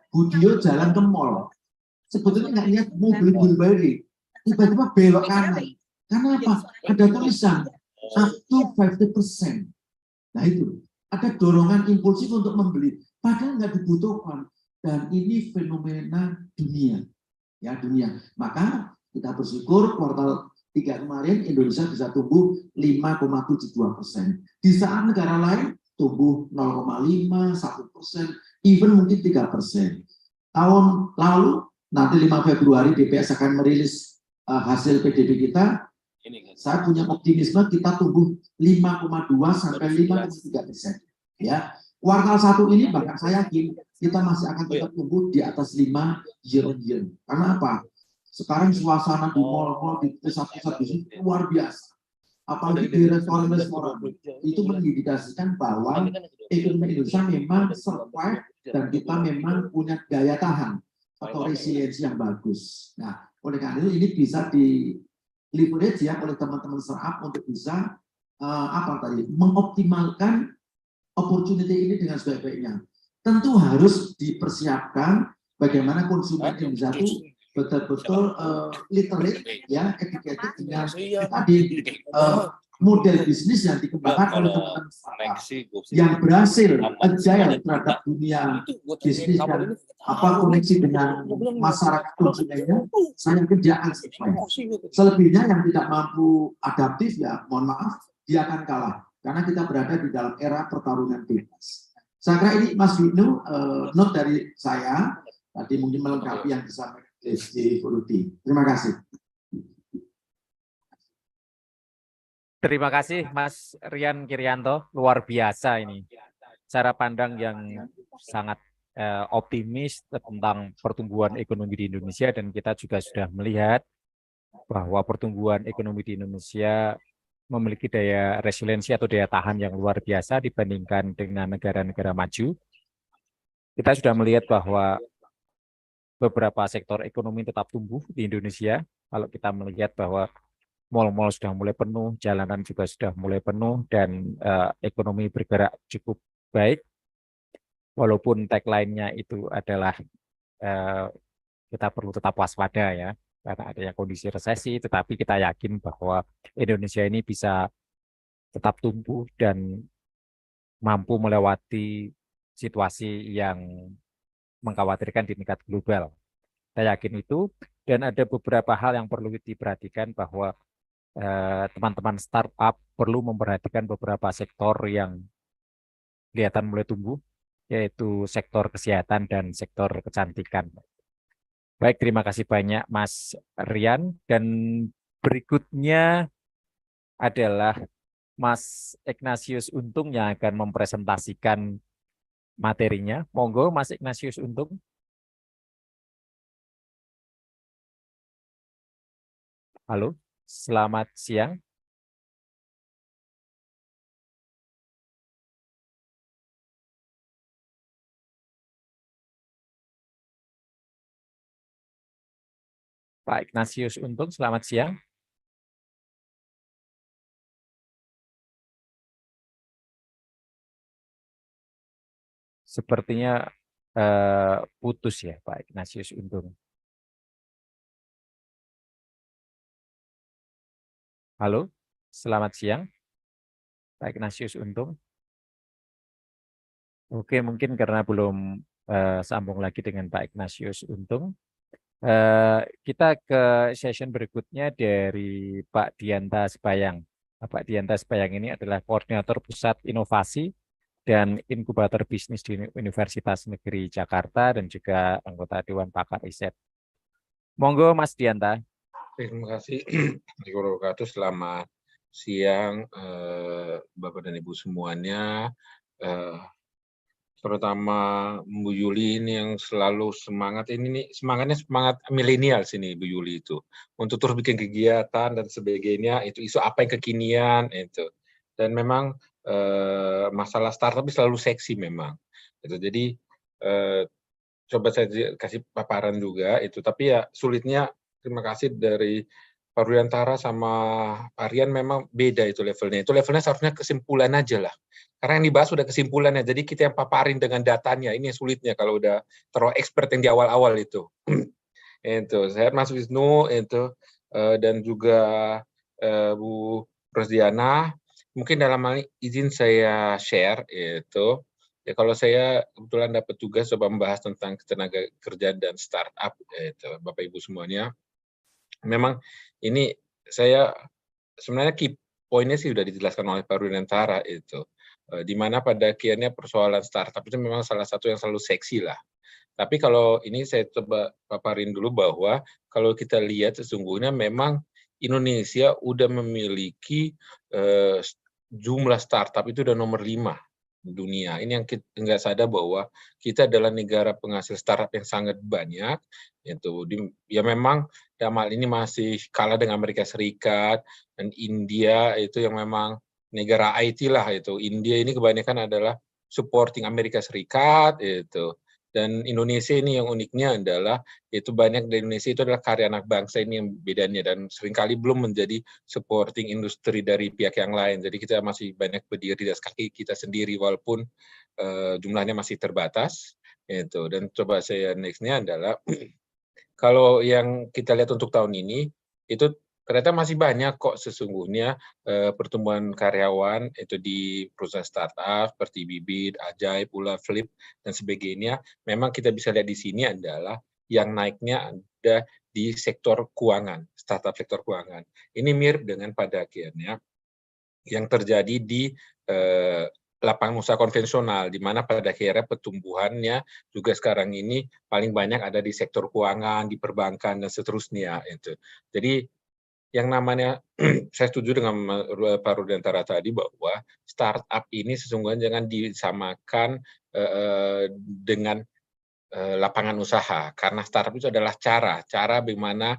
Budio jalan ke mall, sebetulnya nggak niat mau beli Burberry, tiba-tiba belok kanan, Karena apa? Ada tulisan up to 50%. Nah itu, ada dorongan impulsif untuk membeli. Padahal nggak dibutuhkan. Dan ini fenomena dunia. Ya, dunia. Maka kita bersyukur kuartal 3 kemarin Indonesia bisa tumbuh 5,72%. Di saat negara lain tumbuh 0,5, 1%, even mungkin 3%. Tahun lalu, nanti 5 Februari BPS akan merilis hasil PDB kita. Saya punya optimisme kita tumbuh 5,2 sampai 5,3%. Ya, kuartal 1 ini bahkan saya yakin kita masih akan tetap tumbuh di atas 5 year on year. Karena apa? Sekarang suasana di mall-mall di pusat-pusat bisnis luar biasa. Apalagi di restoran-restoran itu mengindikasikan bahwa ekonomi Indonesia memang survive dan kita memang punya daya tahan atau resiliensi yang bagus. Nah, oleh karena itu ini bisa di leverage ya oleh teman-teman startup untuk bisa mengoptimalkan opportunity ini dengan sebaik-baiknya. Tentu harus dipersiapkan bagaimana konsumen Indonesia itu betul-betul literate ya, educated dengan tadi model bisnis yang dikembangkan oleh teman-teman startup yang berhasil agile terhadap dunia bisnis dan koneksi dengan masyarakat konsumennya. Saya yakin dia akan survive. Selebihnya yang tidak mampu adaptif ya mohon maaf dia akan kalah karena kita berada di dalam era pertarungan bebas. Saya kira ini Mas Wisnu note dari saya tadi mungkin melengkapi yang disampaikan oleh Bu Ruti. Terima kasih. Terima kasih Mas Rian Kirianto, luar biasa ini. Cara pandang yang sangat optimis tentang pertumbuhan ekonomi di Indonesia dan kita juga sudah melihat bahwa pertumbuhan ekonomi di Indonesia memiliki daya resiliensi atau daya tahan yang luar biasa dibandingkan dengan negara-negara maju. Kita sudah melihat bahwa beberapa sektor ekonomi tetap tumbuh di Indonesia. Kalau kita melihat bahwa mal-mal sudah mulai penuh, jalanan juga sudah mulai penuh, dan ekonomi bergerak cukup baik. Walaupun tagline-nya itu adalah kita perlu tetap waspada ya, karena adanya kondisi resesi, tetapi kita yakin bahwa Indonesia ini bisa tetap tumbuh dan mampu melewati situasi yang mengkhawatirkan di tingkat global. Saya yakin itu, dan ada beberapa hal yang perlu diperhatikan bahwa teman-teman startup perlu memperhatikan beberapa sektor yang kelihatan mulai tumbuh, yaitu sektor kesehatan dan sektor kecantikan. Baik, terima kasih banyak Mas Rian, dan berikutnya adalah Mas Ignatius Untung yang akan mempresentasikan materinya. Monggo Mas Ignatius Untung. Halo, selamat siang. Pak Ignatius Untung, selamat siang. Sepertinya putus ya Pak Ignatius Untung. Halo, selamat siang Pak Ignatius Untung. Oke, mungkin karena belum sambung lagi dengan Pak Ignatius Untung. Kita ke session berikutnya dari Pak Dianta Sebayang. Pak Dianta Sebayang ini adalah Koordinator Pusat Inovasi dan Inkubator Bisnis di Universitas Negeri Jakarta dan juga anggota Dewan Pakar Riset. Monggo Mas Dianta. Terima kasih. Selamat siang Bapak dan Ibu semuanya. Terutama Bu Yuli ini yang selalu semangat ini nih, semangatnya semangat milenial sini Bu Yuli itu untuk terus bikin kegiatan dan sebagainya, itu isu apa yang kekinian itu. Dan memang masalah startup selalu seksi memang itu. Jadi coba saya kasih paparan juga itu, tapi ya sulitnya. Terima kasih dari Pak Ruyantara sama Pak Rian, memang beda itu levelnya. Itu levelnya seharusnya kesimpulan aja lah. Karena yang dibahas sudah kesimpulannya, jadi kita yang paparin dengan datanya. Ini yang sulitnya kalau udah terlalu expert yang di awal-awal itu. Itu, saya Mas Wisnu itu dan juga Bu Rosdiana. Mungkin dalam hal ini izin saya share itu, ya kalau saya kebetulan dapat tugas coba membahas tentang tenaga kerja dan startup, itu Bapak Ibu semuanya. Memang ini saya sebenarnya key poinnya sih sudah dijelaskan oleh Pak Rudiantara itu, di mana pada akhirnya persoalan startup itu memang salah satu yang selalu seksi lah. Tapi kalau ini saya coba paparin dulu bahwa kalau kita lihat sesungguhnya memang Indonesia udah memiliki jumlah startup itu udah nomor 5 di dunia. Ini yang kita nggak sadar bahwa kita adalah negara penghasil startup yang sangat banyak. Ya memang dalam hal ini masih kalah dengan Amerika Serikat dan India itu yang memang negara IT lah itu. India ini kebanyakan adalah supporting Amerika Serikat itu. Dan Indonesia ini yang uniknya adalah itu banyak dari Indonesia itu adalah karya anak bangsa, ini yang bedanya, dan seringkali belum menjadi supporting industri dari pihak yang lain. Jadi kita masih banyak berdiri di atas kaki kita sendiri walaupun jumlahnya masih terbatas. Itu. Dan coba saya next-nya adalah kalau yang kita lihat untuk tahun ini itu ternyata masih banyak kok sesungguhnya pertumbuhan karyawan itu di perusahaan startup seperti Bibit, Ajaib, Ula, Flip, dan sebagainya. Memang kita bisa lihat di sini adalah yang naiknya ada di sektor keuangan, startup sektor keuangan. Ini mirip dengan pada akhirnya yang terjadi di lapangan usaha konvensional, di mana pada akhirnya pertumbuhannya juga sekarang ini paling banyak ada di sektor keuangan, di perbankan, dan seterusnya. Itu. Jadi yang namanya saya setuju dengan Pak Rudiantara tadi bahwa startup ini sesungguhnya jangan disamakan dengan lapangan usaha, karena startup itu adalah cara bagaimana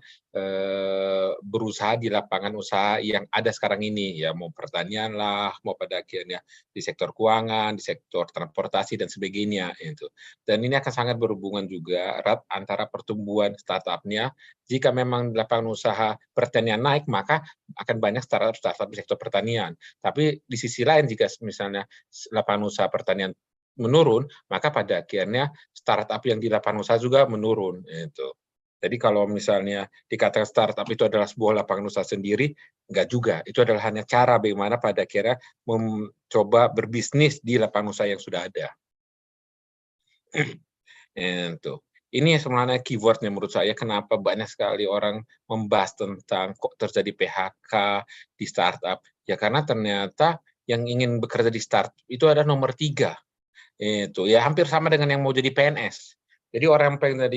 berusaha di lapangan usaha yang ada sekarang ini, ya mau pertanian lah, mau pada akhirnya di sektor keuangan, di sektor transportasi dan sebagainya itu. Dan ini akan sangat berhubungan juga erat antara pertumbuhan startup-nya. Jika memang lapangan usaha pertanian naik, maka akan banyak startup di sektor pertanian. Tapi di sisi lain jika misalnya lapangan usaha pertanian menurun, maka pada akhirnya startup yang di lapangan usaha juga menurun. Itu. Jadi kalau misalnya dikatakan startup itu adalah sebuah lapangan usaha sendiri, enggak juga. Itu adalah hanya cara bagaimana pada akhirnya mencoba berbisnis di lapangan usaha yang sudah ada. Itu. Ini sebenarnya keywordnya menurut saya, kenapa banyak sekali orang membahas tentang kok terjadi PHK di startup. Ya karena ternyata yang ingin bekerja di startup itu ada nomor 3. Itu ya hampir sama dengan yang mau jadi PNS. Jadi orang yang pengen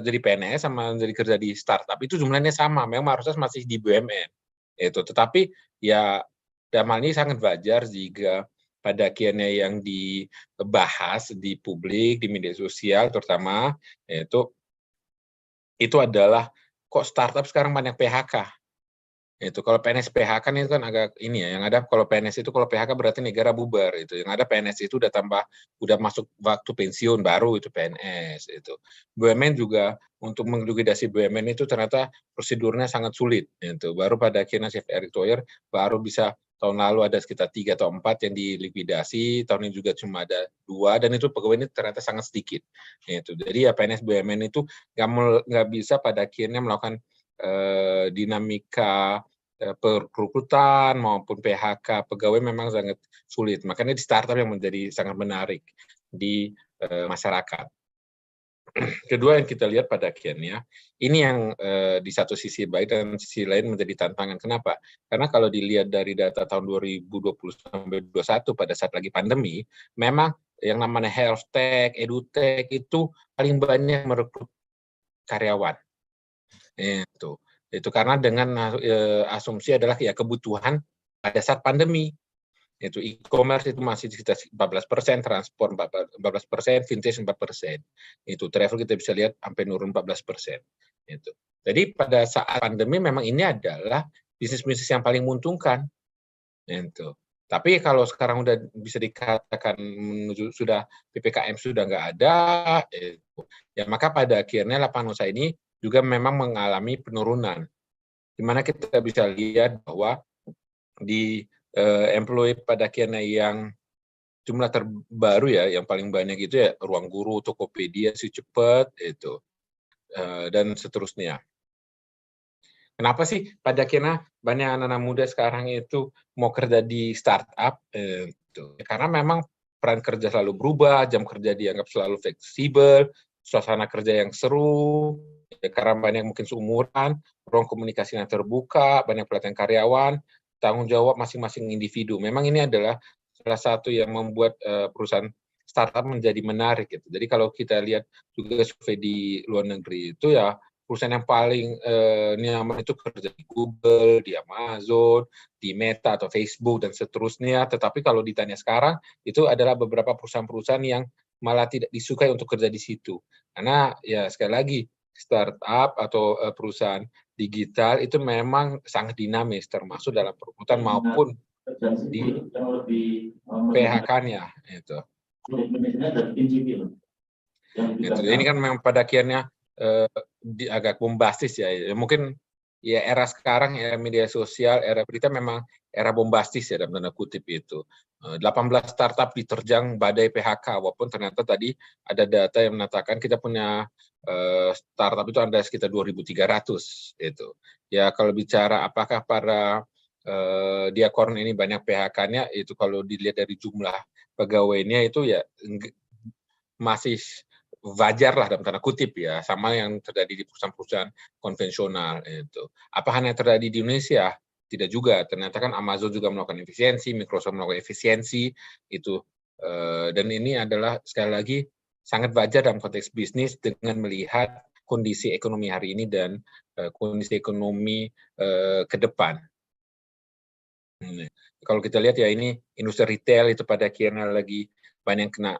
jadi PNS sama jadi kerja di startup itu jumlahnya sama, memang harusnya masih di BUMN. Itu, tetapi ya dalam hal ini sangat wajar jika pada akhirnya yang dibahas di publik, di media sosial terutama itu adalah kok startup sekarang banyak PHK. Itu kalau PNS PHK kan itu kan agak ini ya, yang ada kalau PNS itu kalau PHK berarti negara bubar itu. Yang ada PNS itu udah masuk waktu pensiun baru itu PNS itu. BUMN juga untuk melikuidasi BUMN itu ternyata prosedurnya sangat sulit itu. Baru pada akhirnya Chef Erick Thohir baru bisa tahun lalu ada sekitar 3 atau 4 yang dilikuidasi, tahun ini juga cuma ada 2 dan itu pegawai ini ternyata sangat sedikit. Itu. Jadi ya PNS BUMN itu nggak bisa pada akhirnya melakukan dinamika perekrutan maupun PHK pegawai memang sangat sulit. Makanya di startup yang menjadi sangat menarik di masyarakat. Kedua yang kita lihat pada akhirnya, ini yang di satu sisi baik dan sisi lain menjadi tantangan. Kenapa? Karena kalau dilihat dari data tahun 2020 sampai 2021 pada saat lagi pandemi, memang yang namanya health tech, edutech itu paling banyak merekrut karyawan. Itu karena dengan asumsi adalah ya kebutuhan pada saat pandemi. Itu e-commerce itu masih sekitar 14%, transport 14%, vintage 4%. Itu travel kita bisa lihat sampai nurun 14%. Itu. Jadi pada saat pandemi memang ini adalah bisnis-bisnis yang paling menguntungkan. Itu. Tapi kalau sekarang udah bisa dikatakan sudah PPKM sudah nggak ada, ya maka pada akhirnya lapangan usaha ini juga memang mengalami penurunan. Di mana kita bisa lihat bahwa di employee pada akhirnya yang jumlah terbaru ya, yang paling banyak itu ya Ruang Guru, Tokopedia, Si Cepet, itu, dan seterusnya. Kenapa sih pada akhirnya banyak anak-anak muda sekarang itu mau kerja di startup? Karena memang peran kerja selalu berubah, jam kerja dianggap selalu fleksibel, suasana kerja yang seru, karena banyak mungkin seumuran, ruang komunikasi yang terbuka, banyak pelatihan karyawan, tanggung jawab masing-masing individu. Memang ini adalah salah satu yang membuat perusahaan startup menjadi menarik. Gitu. Jadi kalau kita lihat juga survei di luar negeri itu ya, perusahaan yang paling nyaman itu kerja di Google, di Amazon, di Meta atau Facebook dan seterusnya. Tetapi kalau ditanya sekarang, itu adalah beberapa perusahaan-perusahaan yang malah tidak disukai untuk kerja di situ. Karena ya sekali lagi startup atau perusahaan digital itu memang sangat dinamis, termasuk dalam perekrutan maupun di PHK-nya. Itu. Ini kan memang pada akhirnya agak bombastis ya. Mungkin ya era sekarang, era media sosial, era berita memang era bombastis ya dalam tanda kutip itu. 18 startup diterjang badai PHK, walaupun ternyata tadi ada data yang mengatakan kita punya startup itu ada sekitar 2.300 itu. Ya kalau bicara apakah para diakorn ini banyak PHK-nya, itu kalau dilihat dari jumlah pegawainya itu ya masih wajar lah dalam tanda kutip ya, sama yang terjadi di perusahaan-perusahaan konvensional itu. Apa hanya terjadi di Indonesia? Tidak juga. Ternyata kan Amazon juga melakukan efisiensi, Microsoft melakukan efisiensi itu. Dan ini adalah sekali lagi sangat wajar dalam konteks bisnis dengan melihat kondisi ekonomi hari ini dan kondisi ekonomi ke depan. Kalau kita lihat ya ini industri retail itu pada akhirnya lagi banyak kena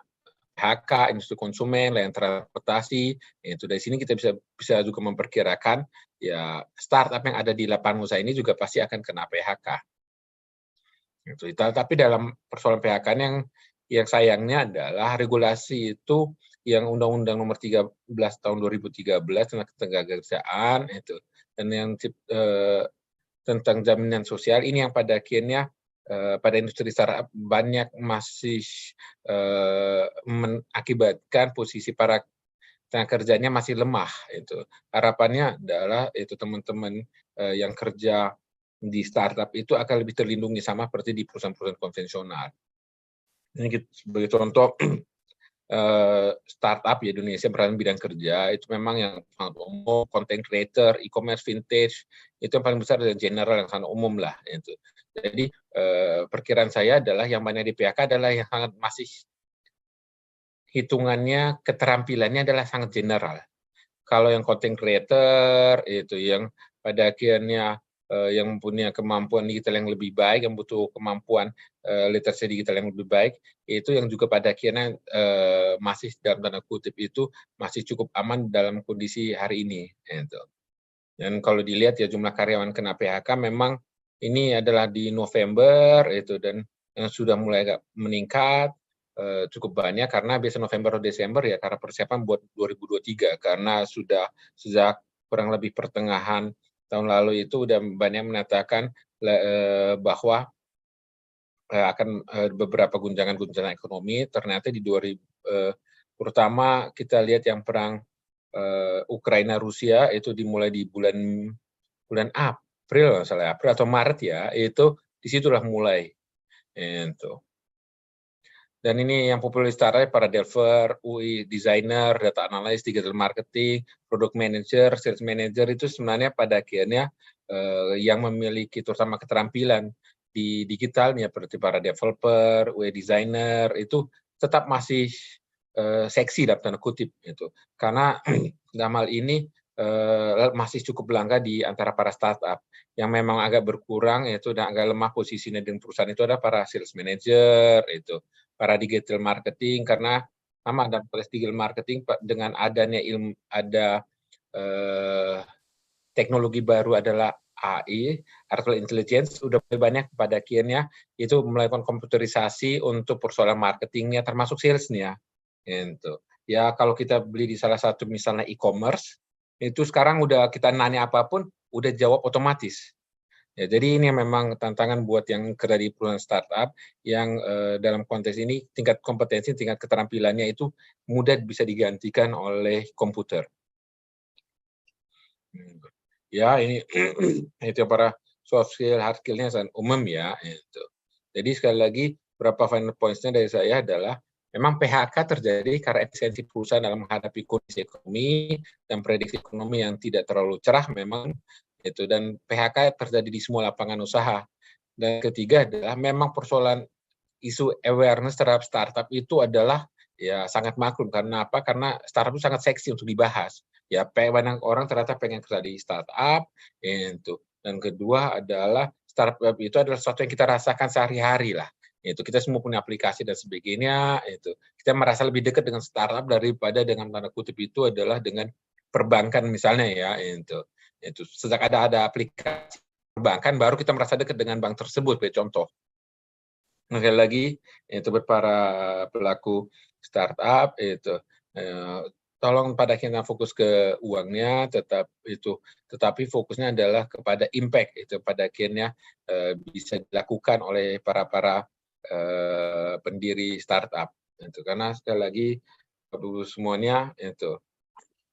PHK, industri konsumen, layanan transportasi. Itu dari sini kita bisa juga memperkirakan ya startup yang ada di lapangan usaha ini juga pasti akan kena PHK. Itu. Tapi dalam persoalan PHK yang sayangnya adalah regulasi itu yang Undang-Undang Nomor 13 Tahun 2013 tentang ketenagakerjaan itu dan yang tentang jaminan sosial ini yang pada akhirnya pada industri startup banyak masih mengakibatkan posisi para tenaga kerjanya masih lemah. Itu harapannya adalah itu teman-teman yang kerja di startup itu akan lebih terlindungi sama seperti di perusahaan-perusahaan konvensional. Ini sebagai contoh startup di Indonesia berada di bidang kerja itu memang yang sangat umum, content creator, e-commerce, vintage itu yang paling besar dan general yang sangat umum lah itu. Jadi perkiraan saya adalah yang banyak di PHK adalah yang sangat masih hitungannya keterampilannya adalah sangat general. Kalau yang content creator itu yang pada akhirnya yang mempunyai kemampuan digital yang lebih baik, yang butuh kemampuan literasi digital yang lebih baik, itu yang juga pada akhirnya masih dalam tanda kutip itu masih cukup aman dalam kondisi hari ini. Gitu. Dan kalau dilihat ya jumlah karyawan kena PHK memang ini adalah di November itu dan yang sudah mulai agak meningkat cukup banyak karena biasa November atau Desember ya karena persiapan buat 2023 karena sudah sejak kurang lebih pertengahan tahun lalu itu udah banyak menyatakan bahwa akan beberapa guncangan-guncangan ekonomi ternyata di terutama kita lihat yang perang Ukraina Rusia itu dimulai di bulan April atau Maret ya itu disitulah mulai itu. Dan ini yang populer startup para developer, UI designer, data analyst, digital marketing, product manager, sales manager itu sebenarnya pada akhirnya yang memiliki terutama keterampilan di digitalnya seperti para developer, UI designer itu tetap masih seksi dalam tanda kutip itu. Karena dalam hal ini masih cukup langka di antara para startup yang memang agak berkurang yaitu dan agak lemah posisinya dengan perusahaan itu ada para sales manager itu para digital marketing karena sama dalam proses digital marketing dengan adanya teknologi baru adalah AI, artificial intelligence, sudah banyak pada akhirnya itu melakukan komputerisasi untuk persoalan marketingnya termasuk salesnya. Gitu. Ya kalau kita beli di salah satu misalnya e-commerce itu sekarang udah kita nanya apapun udah jawab otomatis. Ya, jadi ini memang tantangan buat yang kerja di perusahaan startup yang dalam konteks ini tingkat kompetensi, tingkat keterampilannya itu mudah bisa digantikan oleh komputer. ya ini itu para soft skill, hard skill-nya sangat umum ya itu. Jadi sekali lagi beberapa final points-nya dari saya adalah memang PHK terjadi karena efisiensi perusahaan dalam menghadapi kondisi ekonomi dan prediksi ekonomi yang tidak terlalu cerah memang itu, dan PHK terjadi di semua lapangan usaha. Dan ketiga adalah memang persoalan isu awareness terhadap startup itu adalah ya sangat maklum. Karena apa? Karena startup itu sangat seksi untuk dibahas. Ya banyak orang ternyata pengen kerja di startup itu. Dan kedua adalah startup itu adalah sesuatu yang kita rasakan sehari-hari lah. Itu kita semua punya aplikasi dan sebagainya. Itu kita merasa lebih dekat dengan startup daripada dengan tanda kutip itu adalah dengan perbankan misalnya ya. Itu sejak ada aplikasi perbankan baru kita merasa dekat dengan bank tersebut. Contoh. Sekali lagi itu buat para pelaku startup itu tolong pada akhirnya fokus ke uangnya tetapi fokusnya adalah kepada impact itu pada akhirnya bisa dilakukan oleh para pendiri startup itu. Karena sekali lagi Bapak semuanya itu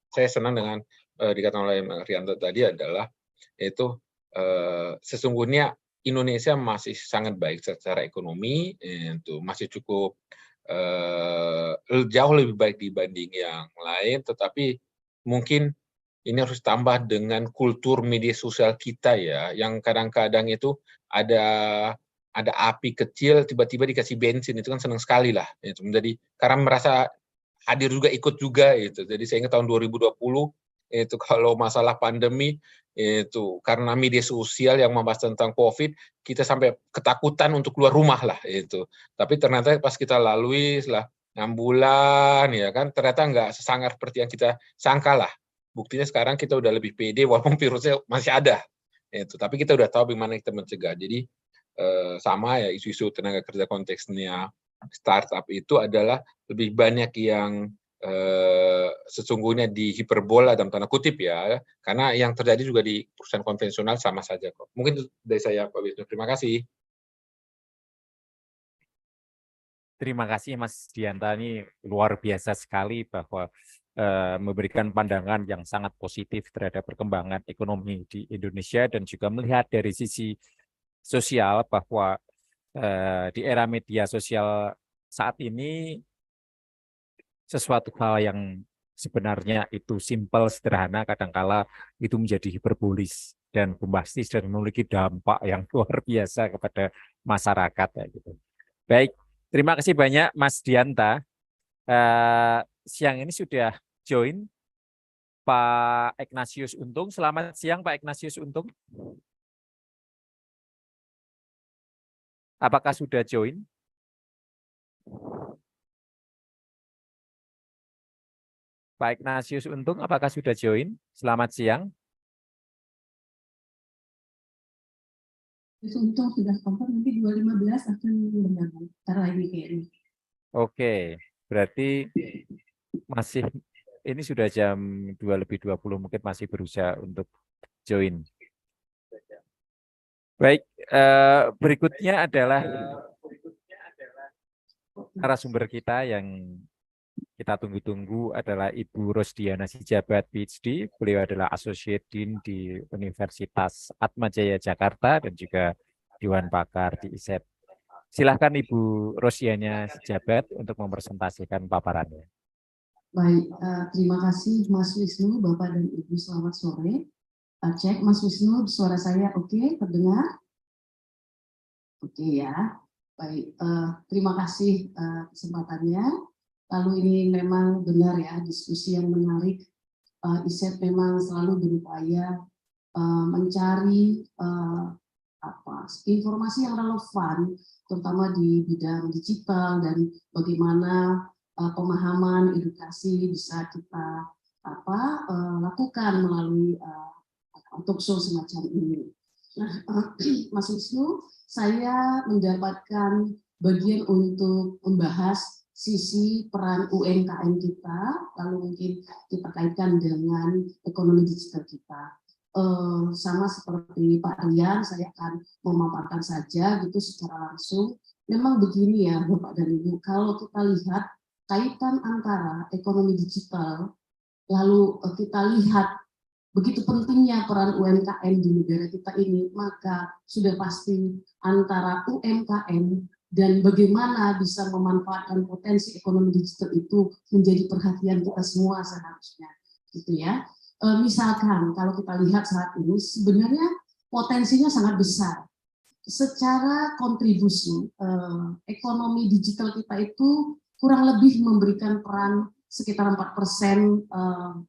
saya senang dengan dikatakan oleh Rianto tadi adalah itu sesungguhnya Indonesia masih sangat baik secara ekonomi, itu masih cukup jauh lebih baik dibanding yang lain, tetapi mungkin ini harus tambah dengan kultur media sosial kita ya, yang kadang-kadang itu ada api kecil tiba-tiba dikasih bensin, itu kan senang sekali lah. Itu menjadi karena merasa hadir juga, ikut juga itu. Jadi saya ingat tahun 2020 itu kalau masalah pandemi itu karena media sosial yang membahas tentang COVID, kita sampai ketakutan untuk keluar rumah lah itu. Tapi ternyata pas kita lalui setelah 6 bulan ya kan, ternyata nggak sesangar seperti yang kita sangka lah. Buktinya sekarang kita udah lebih pede walaupun virusnya masih ada. Itu, tapi kita udah tahu bagaimana kita mencegah. Jadi sama ya isu-isu tenaga kerja konteksnya startup itu adalah lebih banyak yang sesungguhnya di hiperbola dalam tanda kutip ya, karena yang terjadi juga di perusahaan konvensional sama saja kok. Mungkin dari saya Pak Wisnu, terima kasih. Terima kasih Mas Dianta, ini luar biasa sekali bahwa memberikan pandangan yang sangat positif terhadap perkembangan ekonomi di Indonesia dan juga melihat dari sisi sosial bahwa di era media sosial saat ini sesuatu hal yang sebenarnya itu simpel, sederhana, kadangkala itu menjadi hiperbolis dan bombastis dan memiliki dampak yang luar biasa kepada masyarakat. Ya, gitu. Baik, terima kasih banyak Mas Dianta. Siang ini sudah join Pak Ignatius Untung. Selamat siang Pak Ignatius Untung. Apakah sudah join? Pak Ignatius Untung, apakah sudah join? Selamat siang. Untung sudah confirm, nanti 2.15 akan bergabung. Ntar lagi kayaknya. Oke, berarti masih, ini sudah jam 2:20, mungkin masih berusaha untuk join. Baik, berikutnya adalah narasumber kita yang kita tunggu-tunggu adalah Ibu Rosdiana Sijabat, PhD. Beliau adalah Associate Dean di Universitas Atmajaya Jakarta dan juga Dewan Pakar di ISEP. Silakan Ibu Rosdiana Sijabat untuk mempresentasikan paparannya. Baik, terima kasih Mas Wisnu, Bapak dan Ibu, selamat sore. Cek Mas Wisnu, suara saya oke, terdengar? Oke ya, baik. Terima kasih kesempatannya. Lalu ini memang benar ya, diskusi yang menarik. ISEP memang selalu berupaya mencari informasi yang relevan, terutama di bidang digital dan bagaimana pemahaman edukasi bisa kita lakukan melalui talkshow semacam ini. Nah, Mas Wisnu, saya mendapatkan bagian untuk membahas sisi peran UMKM kita, lalu mungkin kita kaitkan dengan ekonomi digital kita. Sama seperti Pak Rian, saya akan memaparkan saja gitu secara langsung. Memang begini ya Bapak dan Ibu, kalau kita lihat kaitan antara ekonomi digital, lalu kita lihat begitu pentingnya peran UMKM di negara kita ini, maka sudah pasti antara UMKM dan bagaimana bisa memanfaatkan potensi ekonomi digital itu menjadi perhatian kita semua seharusnya, gitu ya. Misalkan kalau kita lihat saat ini sebenarnya potensinya sangat besar. Secara kontribusi ekonomi digital kita itu kurang lebih memberikan peran sekitar 4%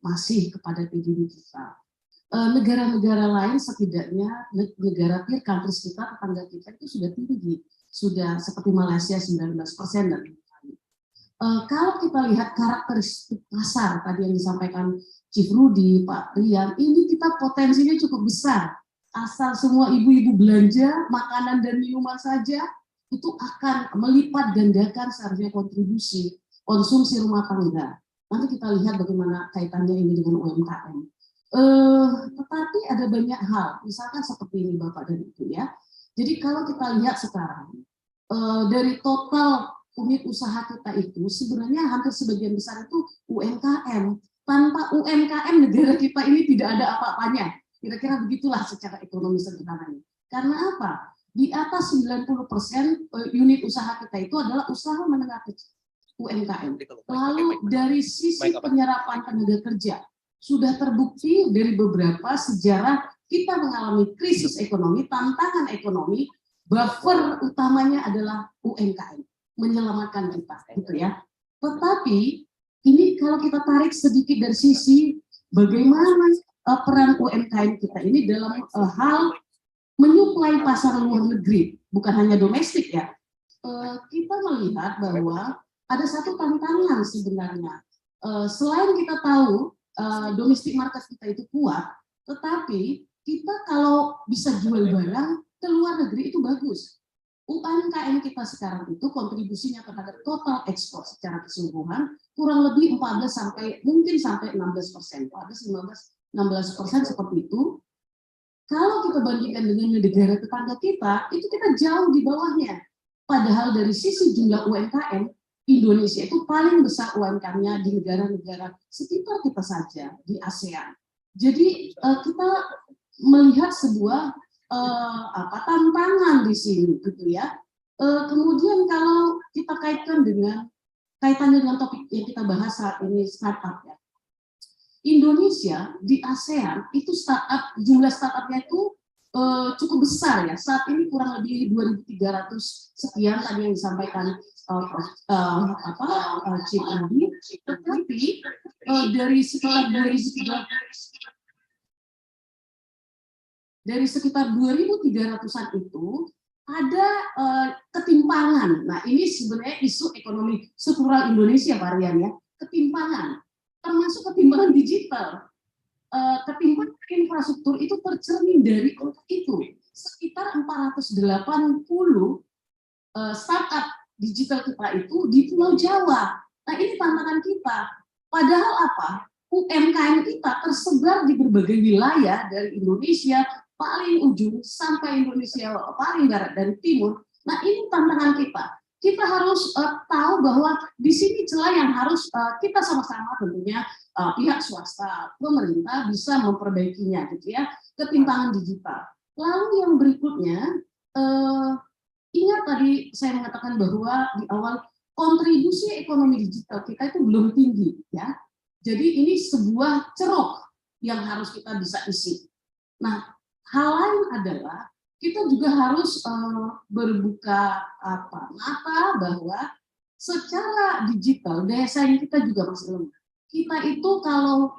masih kepada PDB kita. Negara-negara lain setidaknya, negara peer countries kita, tetangga kita itu sudah tinggi, sudah seperti Malaysia 19% dan lain-lain. Kalau kita lihat karakteristik pasar tadi yang disampaikan Chief Rudy, Pak Rian, ini kita potensinya cukup besar. Asal semua ibu-ibu belanja makanan dan minuman saja, itu akan melipat gandakan seharusnya kontribusi konsumsi rumah tangga. Nanti kita lihat bagaimana kaitannya ini dengan UMKM. Tetapi ada banyak hal, misalkan seperti ini Bapak dan Ibu ya. Jadi kalau kita lihat sekarang, dari total unit usaha kita itu, sebenarnya hampir sebagian besar itu UMKM. Tanpa UMKM negara kita ini tidak ada apa-apanya. Kira-kira begitulah secara ekonomi sederhananya. Karena apa? Di atas 90% unit usaha kita itu adalah usaha menengah kecil. UMKM. Lalu dari sisi penyerapan tenaga kerja, sudah terbukti dari beberapa sejarah kita mengalami krisis ekonomi, tantangan ekonomi, buffer utamanya adalah UMKM, menyelamatkan kita, gitu ya. Tetapi ini kalau kita tarik sedikit dari sisi bagaimana peran UMKM kita ini dalam hal menyuplai pasar luar negeri, bukan hanya domestik ya. Kita melihat bahwa ada satu tantangan sebenarnya. Selain kita tahu domestic market kita itu kuat, tetapi kita kalau bisa jual barang ke luar negeri itu bagus. UMKM kita sekarang itu kontribusinya terhadap total ekspor secara keseluruhan kurang lebih 14 sampai mungkin sampai 16%, 15-16% seperti itu. Kalau kita bandingkan dengan negara tetangga kita, itu kita jauh di bawahnya. Padahal dari sisi jumlah UMKM, Indonesia itu paling besar UMKM-nya di negara-negara sekitar kita saja di ASEAN. Jadi kita melihat sebuah tantangan di sini, gitu ya. Kemudian kalau kita kaitkan dengan topik yang kita bahas saat ini, startup ya. Indonesia di ASEAN itu jumlah startup-nya itu cukup besar ya. Saat ini kurang lebih 2.300 sekian tadi yang disampaikan Chief Rudy. Tetapi dari sekitar 2.300-an itu ada ketimpangan. Nah ini sebenarnya isu ekonomi struktural Indonesia, Pak Rian ya, ketimpangan. Termasuk ketimpangan digital, ketimpangan infrastruktur itu tercermin dari itu sekitar 480 startup digital kita itu di Pulau Jawa. Nah ini tantangan kita. Padahal apa? UMKM kita tersebar di berbagai wilayah dari Indonesia paling ujung sampai Indonesia paling barat dan timur. Nah ini tantangan kita. Kita harus tahu bahwa di sini celah yang harus kita sama-sama tentunya pihak swasta, pemerintah bisa memperbaikinya, gitu ya, ketimpangan digital. Lalu yang berikutnya, ingat tadi saya mengatakan bahwa di awal kontribusi ekonomi digital kita itu belum tinggi, ya. Jadi ini sebuah ceruk yang harus kita bisa isi. Nah, hal lain adalah kita juga harus berbuka mata bahwa secara digital daya saing kita juga masih lemah. Kita itu kalau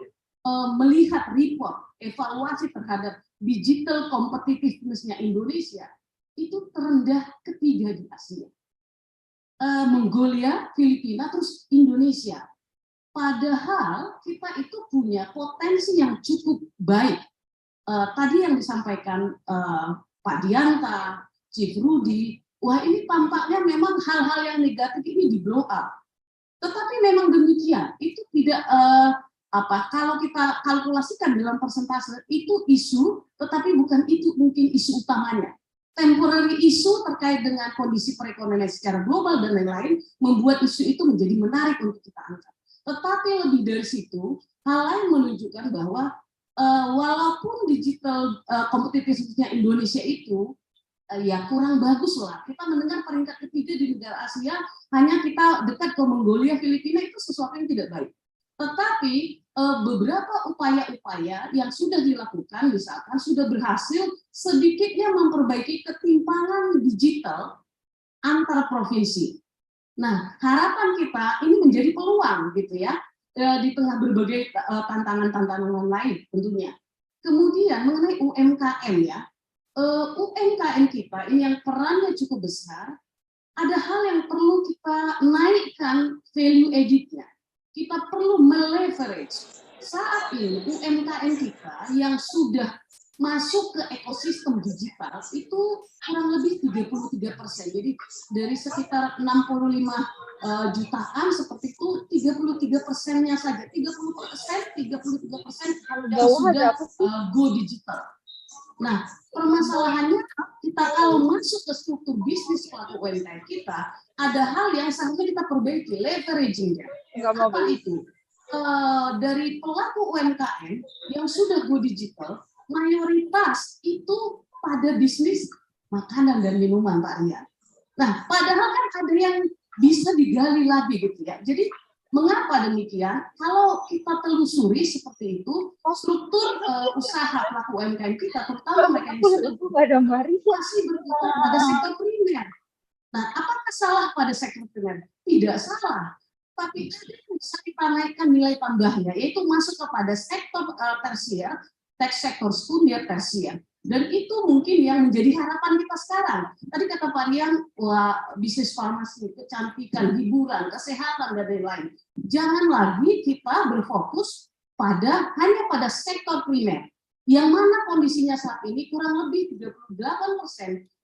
melihat report evaluasi terhadap digital competitiveness-nya Indonesia itu terendah ketiga di Asia. Mongolia, Filipina, terus Indonesia. Padahal kita itu punya potensi yang cukup baik. Tadi yang disampaikan Pak Dianta, Chief Rudy, wah ini tampaknya memang hal-hal yang negatif ini di blow up. Tetapi memang demikian, itu tidak kalau kita kalkulasikan dalam persentase itu isu, tetapi bukan itu mungkin isu utamanya. Temporary isu terkait dengan kondisi perekonomian secara global dan lain-lain membuat isu itu menjadi menarik untuk kita angkat. Tetapi lebih dari situ, hal lain menunjukkan bahwa walaupun digital competitiveness-nya Indonesia itu ya kurang bagus lah. Kita mendengar peringkat ketiga di negara Asia, hanya kita dekat ke Mongolia, Filipina, itu sesuatu yang tidak baik. Tetapi beberapa upaya-upaya yang sudah dilakukan, misalkan sudah berhasil sedikitnya memperbaiki ketimpangan digital antar provinsi. Nah, harapan kita ini menjadi peluang gitu ya, di tengah berbagai tantangan-tantangan lain tentunya. Kemudian mengenai UMKM ya, UMKM kita ini yang perannya cukup besar, ada hal yang perlu kita naikkan value added-nya. Kita perlu meleverage. Saat ini UMKM kita yang sudah masuk ke ekosistem digital itu kurang lebih 33%. Jadi dari sekitar 65 jutaan seperti itu 33%-nya saja. 33% yang sudah go digital. Nah, permasalahannya kita kalau masuk ke struktur bisnis pelaku UMKM kita, ada hal yang seharusnya kita perbaiki, leveraging-nya. Apa itu? Dari pelaku UMKM yang sudah go digital, mayoritas itu pada bisnis makanan dan minuman, Pak Rian. Nah, padahal kan ada yang bisa digali lagi gitu ya. Jadi mengapa demikian? Kalau kita telusuri seperti itu, struktur usaha pelaku UMKM kita, terutama mereka yang masih berputar pada sektor primer. Nah, apakah salah pada sektor primer? Tidak salah. Tapi bisa kita naikkan nilai tambahnya, yaitu masuk kepada sektor tersier, sektor sekunder tersier. Dan itu mungkin yang menjadi harapan kita sekarang. Tadi kata Pak Rian, wah, bisnis farmasi, kecantikan, hiburan, kesehatan, dan lain-lain. Jangan lagi kita berfokus hanya pada sektor primer. Yang mana kondisinya saat ini kurang lebih 38%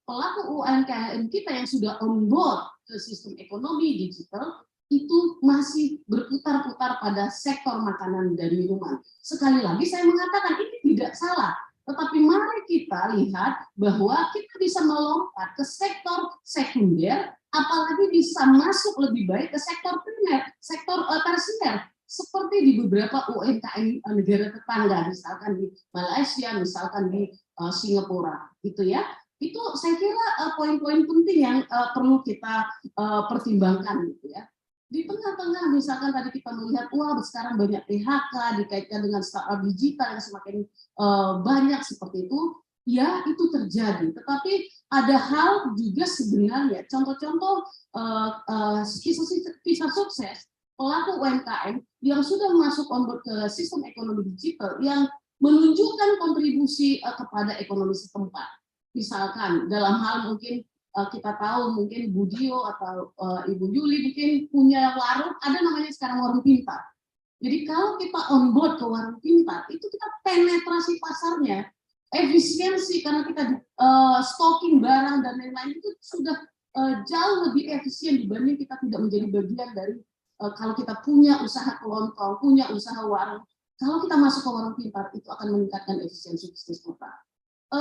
pelaku UMKM kita yang sudah on board ke sistem ekonomi digital, itu masih berputar-putar pada sektor makanan dan minuman. Sekali lagi saya mengatakan ini tidak salah. Tetapi mari kita lihat bahwa kita bisa melompat ke sektor sekunder, apalagi bisa masuk lebih baik ke sektor primer, sektor tersier, seperti di beberapa UMKM negara tetangga, misalkan di Malaysia, misalkan di Singapura, gitu ya. Itu saya kira poin-poin penting yang perlu kita pertimbangkan, gitu ya. Di tengah-tengah misalkan tadi kita melihat, wah sekarang banyak PHK dikaitkan dengan startup digital yang semakin banyak seperti itu, ya itu terjadi. Tetapi ada hal juga sebenarnya, contoh-contoh kisah sukses pelaku UMKM yang sudah masuk on board ke sistem ekonomi digital yang menunjukkan kontribusi kepada ekonomi setempat. Misalkan dalam hal mungkin kita tahu mungkin Bu Dio atau Ibu Yuli mungkin punya warung, ada namanya sekarang warung pintar. Jadi kalau kita on board ke warung pintar, itu kita penetrasi pasarnya, efisiensi karena kita stocking barang dan lain-lain itu sudah jauh lebih efisien dibanding kita tidak menjadi bagian dari kalau kita punya usaha kelontong, punya usaha warung. Kalau kita masuk ke warung pintar, itu akan meningkatkan efisiensi bisnis kita.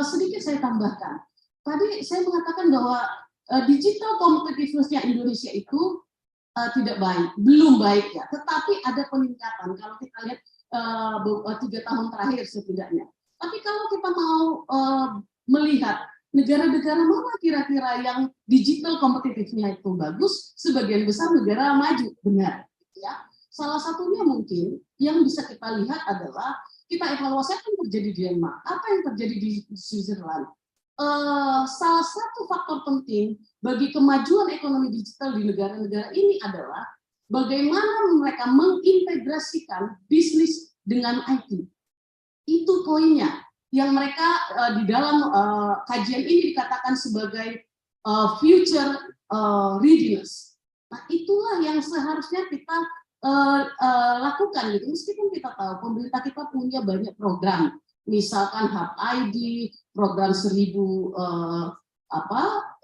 Sedikit saya tambahkan. Tadi saya mengatakan bahwa digital competitiveness-nya Indonesia itu tidak baik, belum baik ya, tetapi ada peningkatan kalau kita lihat 3 tahun terakhir setidaknya. Tapi kalau kita mau melihat negara-negara mana kira-kira yang digital competitiveness-nya itu bagus, sebagian besar negara maju, benar. Ya. Salah satunya mungkin yang bisa kita lihat adalah kita evaluasi apa yang terjadi di Denmark, apa yang terjadi di Switzerland. Salah satu faktor penting bagi kemajuan ekonomi digital di negara-negara ini adalah bagaimana mereka mengintegrasikan bisnis dengan IT. Itu poinnya yang mereka di dalam kajian ini dikatakan sebagai future readiness. Nah, itulah yang seharusnya kita lakukan gitu. Meskipun kita tahu pemerintah kita punya banyak program, misalkan Hub ID, program 1000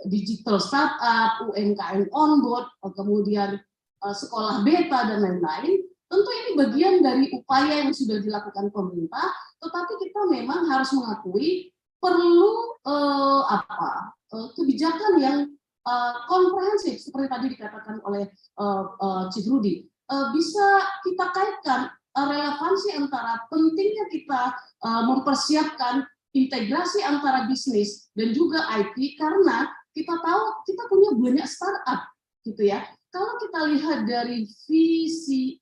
digital startup, UMKM on board, kemudian sekolah beta dan lain-lain. Tentu ini bagian dari upaya yang sudah dilakukan pemerintah, tetapi kita memang harus mengakui perlu kebijakan yang komprehensif seperti tadi dikatakan oleh Chief Rudy. Bisa kita kaitkan relevansi antara pentingnya kita mempersiapkan integrasi antara bisnis dan juga IT, karena kita tahu kita punya banyak startup gitu ya. Kalau kita lihat dari visi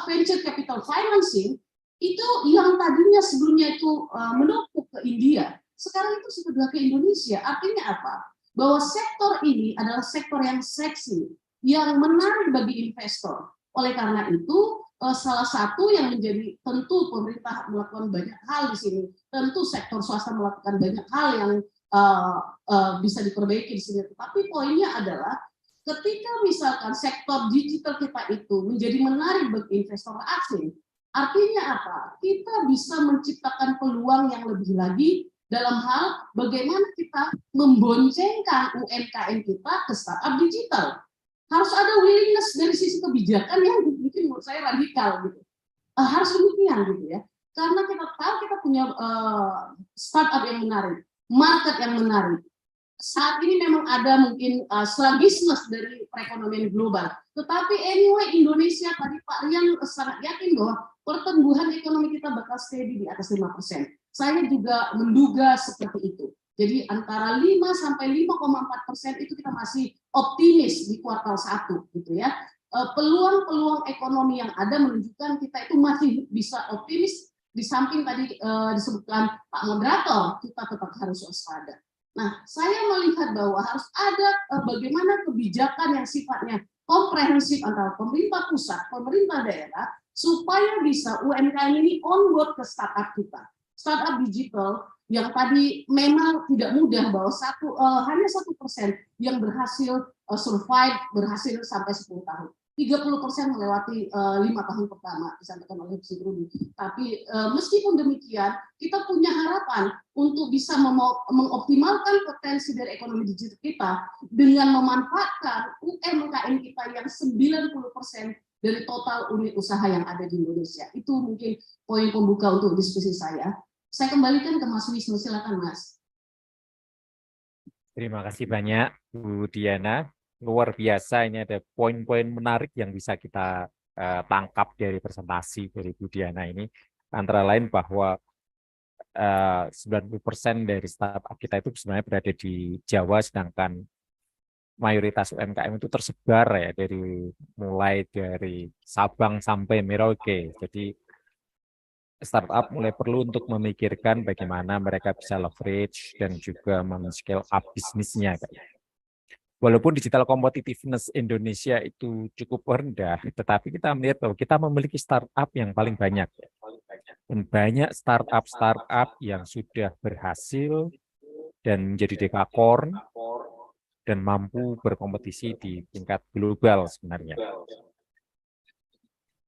venture capital financing, itu yang tadinya sebelumnya itu menumpuk ke India, sekarang itu sudah ke Indonesia. Artinya apa? Bahwa sektor ini adalah sektor yang seksi, yang menarik bagi investor. Oleh karena itu, salah satu yang menjadi, tentu pemerintah melakukan banyak hal di sini, tentu sektor swasta melakukan banyak hal yang bisa diperbaiki di sini. Tapi poinnya adalah ketika misalkan sektor digital kita itu menjadi menarik bagi investor asing, artinya apa? Kita bisa menciptakan peluang yang lebih lagi dalam hal bagaimana kita memboncengkan UMKM kita ke startup digital. Harus ada willingness dari sisi kebijakan yang mungkin menurut saya radikal gitu. Harus demikian gitu ya. Karena kita tahu kita punya startup yang menarik, market yang menarik. Saat ini memang ada mungkin sluggishness dari perekonomian global. Tetapi anyway, Indonesia tadi Pak Rian sangat yakin bahwa pertumbuhan ekonomi kita bakal steady di atas 5%. Saya juga menduga seperti itu. Jadi antara 5 sampai 5,4% itu kita masih optimis di kuartal 1 gitu ya. Peluang-peluang ekonomi yang ada menunjukkan kita itu masih bisa optimis. Di samping tadi disebutkan Pak Moderator, kita tetap harus waspada. Nah, saya melihat bahwa harus ada bagaimana kebijakan yang sifatnya komprehensif antara pemerintah pusat, pemerintah daerah, supaya bisa UMKM ini on board ke startup kita. Startup digital yang tadi memang tidak mudah, bahwa hanya 1% yang berhasil survive, berhasil sampai 10 tahun. 30% melewati 5 tahun pertama, disampaikan oleh Pak Rudi. Tapi meskipun demikian, kita punya harapan untuk bisa mengoptimalkan potensi dari ekonomi digital kita dengan memanfaatkan UMKM kita yang 90% dari total unit usaha yang ada di Indonesia. Itu mungkin poin pembuka untuk diskusi saya. Saya kembalikan ke Mas Wisnu, silakan Mas. Terima kasih banyak Bu Diana. Luar biasa, ini ada poin-poin menarik yang bisa kita tangkap dari presentasi dari Bu Diana ini. Antara lain bahwa 90% dari startup kita itu sebenarnya berada di Jawa, sedangkan mayoritas UMKM itu tersebar ya, mulai dari Sabang sampai Merauke. Jadi startup mulai perlu untuk memikirkan bagaimana mereka bisa leverage dan juga men-scale up bisnisnya. Walaupun digital competitiveness Indonesia itu cukup rendah, tetapi kita melihat bahwa kita memiliki startup yang paling banyak. Dan banyak startup yang sudah berhasil dan menjadi dekakorn dan mampu berkompetisi di tingkat global sebenarnya.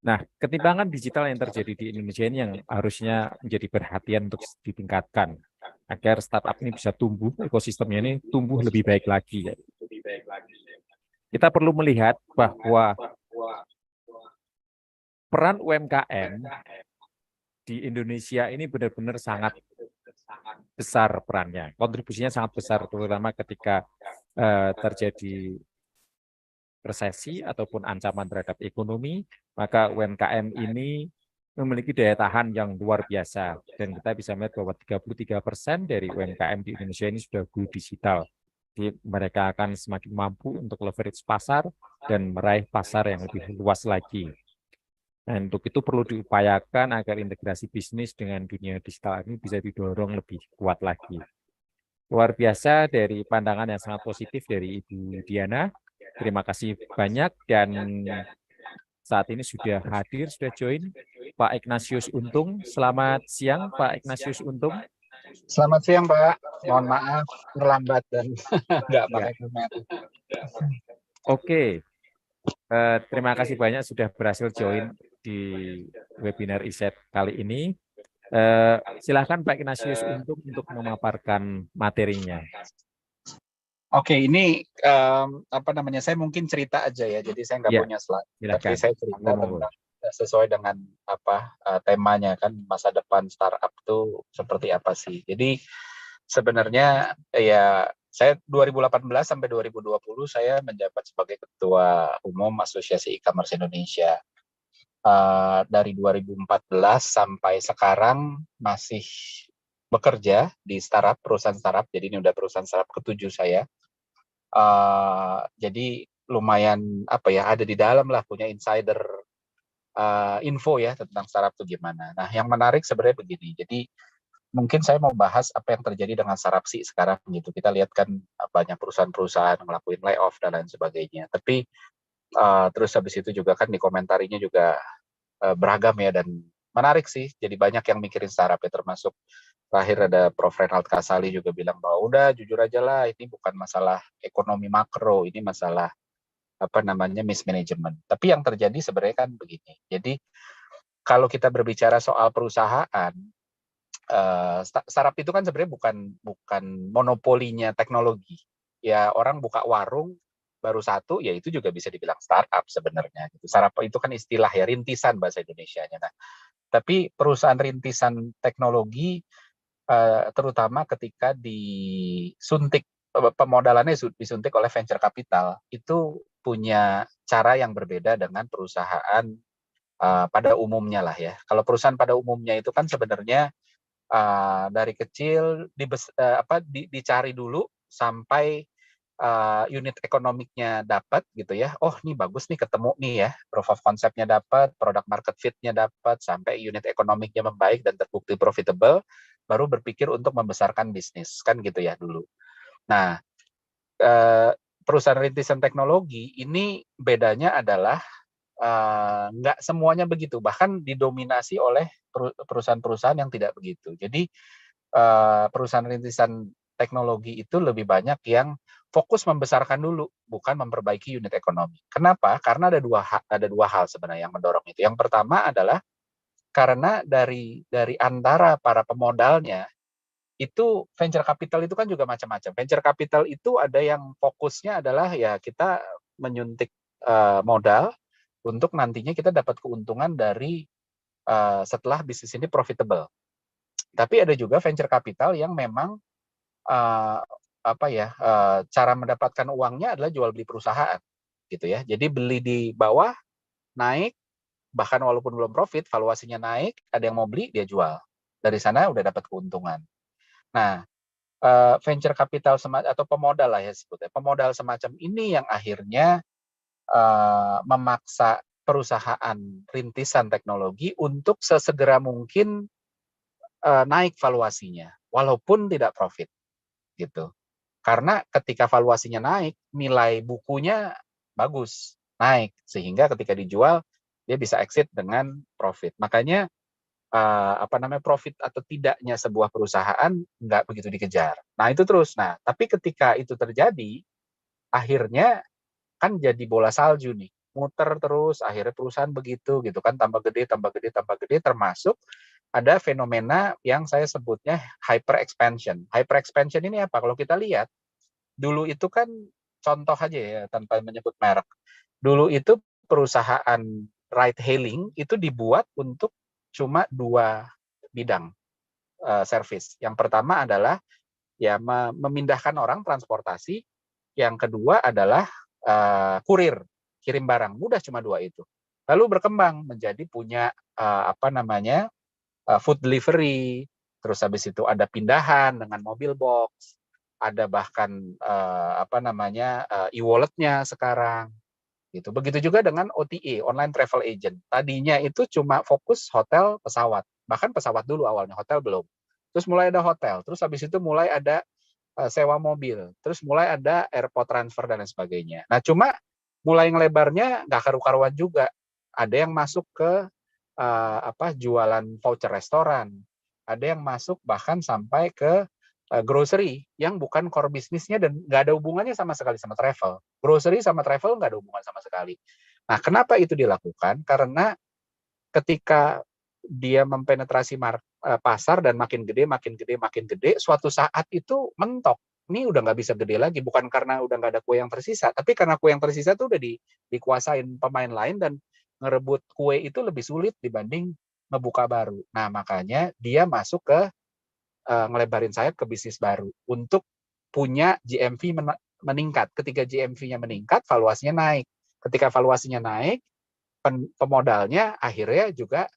Nah, ketimpangan digital yang terjadi di Indonesia ini yang harusnya menjadi perhatian untuk ditingkatkan agar startup ini bisa tumbuh, ekosistemnya ini tumbuh lebih baik lagi. Kita perlu melihat bahwa peran UMKM di Indonesia ini benar-benar sangat besar perannya, kontribusinya sangat besar, terutama ketika terjadi resesi ataupun ancaman terhadap ekonomi, maka UMKM ini memiliki daya tahan yang luar biasa. Dan kita bisa melihat bahwa 33% dari UMKM di Indonesia ini sudah go digital. Jadi mereka akan semakin mampu untuk leverage pasar dan meraih pasar yang lebih luas lagi. Dan untuk itu perlu diupayakan agar integrasi bisnis dengan dunia digital ini bisa didorong lebih kuat lagi. Luar biasa dari pandangan yang sangat positif dari Ibu Diana. Terima kasih banyak, dan saat ini sudah hadir, sudah join Pak Ignatius Untung. Selamat siang Pak Ignatius Untung. Selamat siang Pak, mohon maaf terlambat dan nggak pakai kamera. Oke, terima kasih banyak sudah berhasil join di webinar ISET kali ini. Silakan Pak Ignatius Untung untuk memaparkan materinya. Oke, ini saya mungkin cerita aja ya, jadi saya nggak punya slide, tapi saya cerita tentang sesuai dengan temanya kan, masa depan startup itu seperti apa sih. Jadi sebenarnya ya saya 2018 sampai 2020 saya menjabat sebagai Ketua Umum Asosiasi E-commerce Indonesia. dari 2014 sampai sekarang masih bekerja di startup, perusahaan startup. Jadi ini udah perusahaan startup ke-7 saya. Jadi lumayan ada di dalam lah, punya insider info ya tentang startup itu gimana. Nah, yang menarik sebenarnya begini. Jadi mungkin saya mau bahas apa yang terjadi dengan startup sih sekarang gitu. Kita lihat kan banyak perusahaan-perusahaan ngelakuin layoff dan lain sebagainya. Tapi terus habis itu juga kan di komentarinya juga beragam ya, dan menarik sih. Jadi banyak yang mikirin startup ya, termasuk terakhir ada Prof. Renald Kasali juga bilang bahwa udah jujur aja lah, ini bukan masalah ekonomi makro, ini masalah mismanagement. Tapi yang terjadi sebenarnya kan begini. Jadi kalau kita berbicara soal perusahaan, startup itu kan sebenarnya bukan monopolinya teknologi. Ya orang buka warung baru satu, ya itu juga bisa dibilang startup sebenarnya. Startup itu kan istilah ya, rintisan bahasa Indonesianya. Nah, tapi perusahaan rintisan teknologi terutama ketika disuntik, pemodalannya disuntik oleh venture capital, itu punya cara yang berbeda dengan perusahaan pada umumnya lah ya. Kalau perusahaan pada umumnya itu kan sebenarnya dari kecil dicari dulu sampai unit ekonomiknya dapat gitu ya. Oh, ini bagus nih, ketemu nih ya, proof of concept-nya dapat, product market fit-nya dapat, sampai unit ekonomiknya membaik dan terbukti profitable, baru berpikir untuk membesarkan bisnis kan gitu ya dulu. Nah, perusahaan rintisan teknologi ini bedanya adalah nggak semuanya begitu, bahkan didominasi oleh perusahaan-perusahaan yang tidak begitu. Jadi perusahaan rintisan teknologi itu lebih banyak yang fokus membesarkan dulu, bukan memperbaiki unit ekonomi. Kenapa? Karena ada dua hal sebenarnya yang mendorong itu. Yang pertama adalah karena dari antara para pemodalnya itu venture capital itu kan juga macam-macam. Venture capital itu ada yang fokusnya adalah ya kita menyuntik modal untuk nantinya kita dapat keuntungan dari setelah bisnis ini profitable. Tapi ada juga venture capital yang memang cara mendapatkan uangnya adalah jual beli perusahaan gitu ya. Jadi beli di bawah, naik, bahkan walaupun belum profit, valuasinya naik, ada yang mau beli, dia jual. Dari sana udah dapat keuntungan. Nah, venture capital atau pemodal lah ya sebutnya, pemodal semacam ini yang akhirnya memaksa perusahaan rintisan teknologi untuk sesegera mungkin naik valuasinya, walaupun tidak profit, gitu. Karena ketika valuasinya naik, nilai bukunya bagus, naik, sehingga ketika dijual dia bisa exit dengan profit. Makanya profit atau tidaknya sebuah perusahaan nggak begitu dikejar. Nah itu terus. Nah tapi ketika itu terjadi, akhirnya kan jadi bola salju nih, muter terus, akhirnya perusahaan begitu gitu kan, tambah gede, termasuk ada fenomena yang saya sebutnya hyper expansion. Hyper expansion ini apa? Kalau kita lihat, dulu itu kan contoh aja ya, tanpa menyebut merek. Dulu itu perusahaan ride hailing itu dibuat untuk cuma 2 bidang service. Yang pertama adalah ya memindahkan orang, transportasi. Yang kedua adalah kurir, kirim barang. Mudah, cuma 2 itu. Lalu berkembang menjadi punya food delivery, terus habis itu ada pindahan dengan mobil box, ada bahkan e-walletnya sekarang gitu. Begitu juga dengan OTA, online travel agent. Tadinya itu cuma fokus hotel, pesawat, bahkan pesawat dulu awalnya, hotel belum. Terus mulai ada hotel, terus habis itu mulai ada sewa mobil, terus mulai ada airport transfer dan lain sebagainya. Nah cuma mulai ngelebarnya nggak karu-karuan juga. Ada yang masuk ke jualan voucher restoran, ada yang masuk bahkan sampai ke grocery yang bukan core bisnisnya dan nggak ada hubungannya sama sekali sama travel. Grocery sama travel nggak ada hubungan sama sekali. Nah, kenapa itu dilakukan? Karena ketika dia mempenetrasi pasar dan makin gede, suatu saat itu mentok. Ini udah nggak bisa gede lagi, bukan karena udah nggak ada kue yang tersisa, tapi karena kue yang tersisa itu udah dikuasain pemain lain dan ngerebut kue itu lebih sulit dibanding ngebuka baru. Nah, makanya dia masuk ke ngelebarin sayap ke bisnis baru untuk punya GMV meningkat. Ketika GMV-nya meningkat, valuasinya naik. Ketika valuasinya naik, pemodalnya akhirnya juga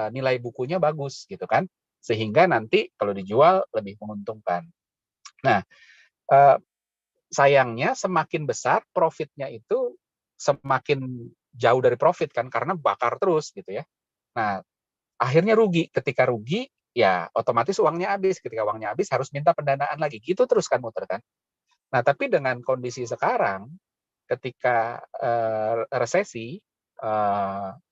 nilai bukunya bagus gitu kan, sehingga nanti kalau dijual lebih menguntungkan. Nah, sayangnya semakin besar profitnya itu semakin jauh dari profit kan, karena bakar terus gitu ya. Nah, akhirnya rugi. Ketika rugi, ya otomatis uangnya habis. Ketika uangnya habis harus minta pendanaan lagi. Gitu terus kan muter kan. Nah, tapi dengan kondisi sekarang, ketika resesi,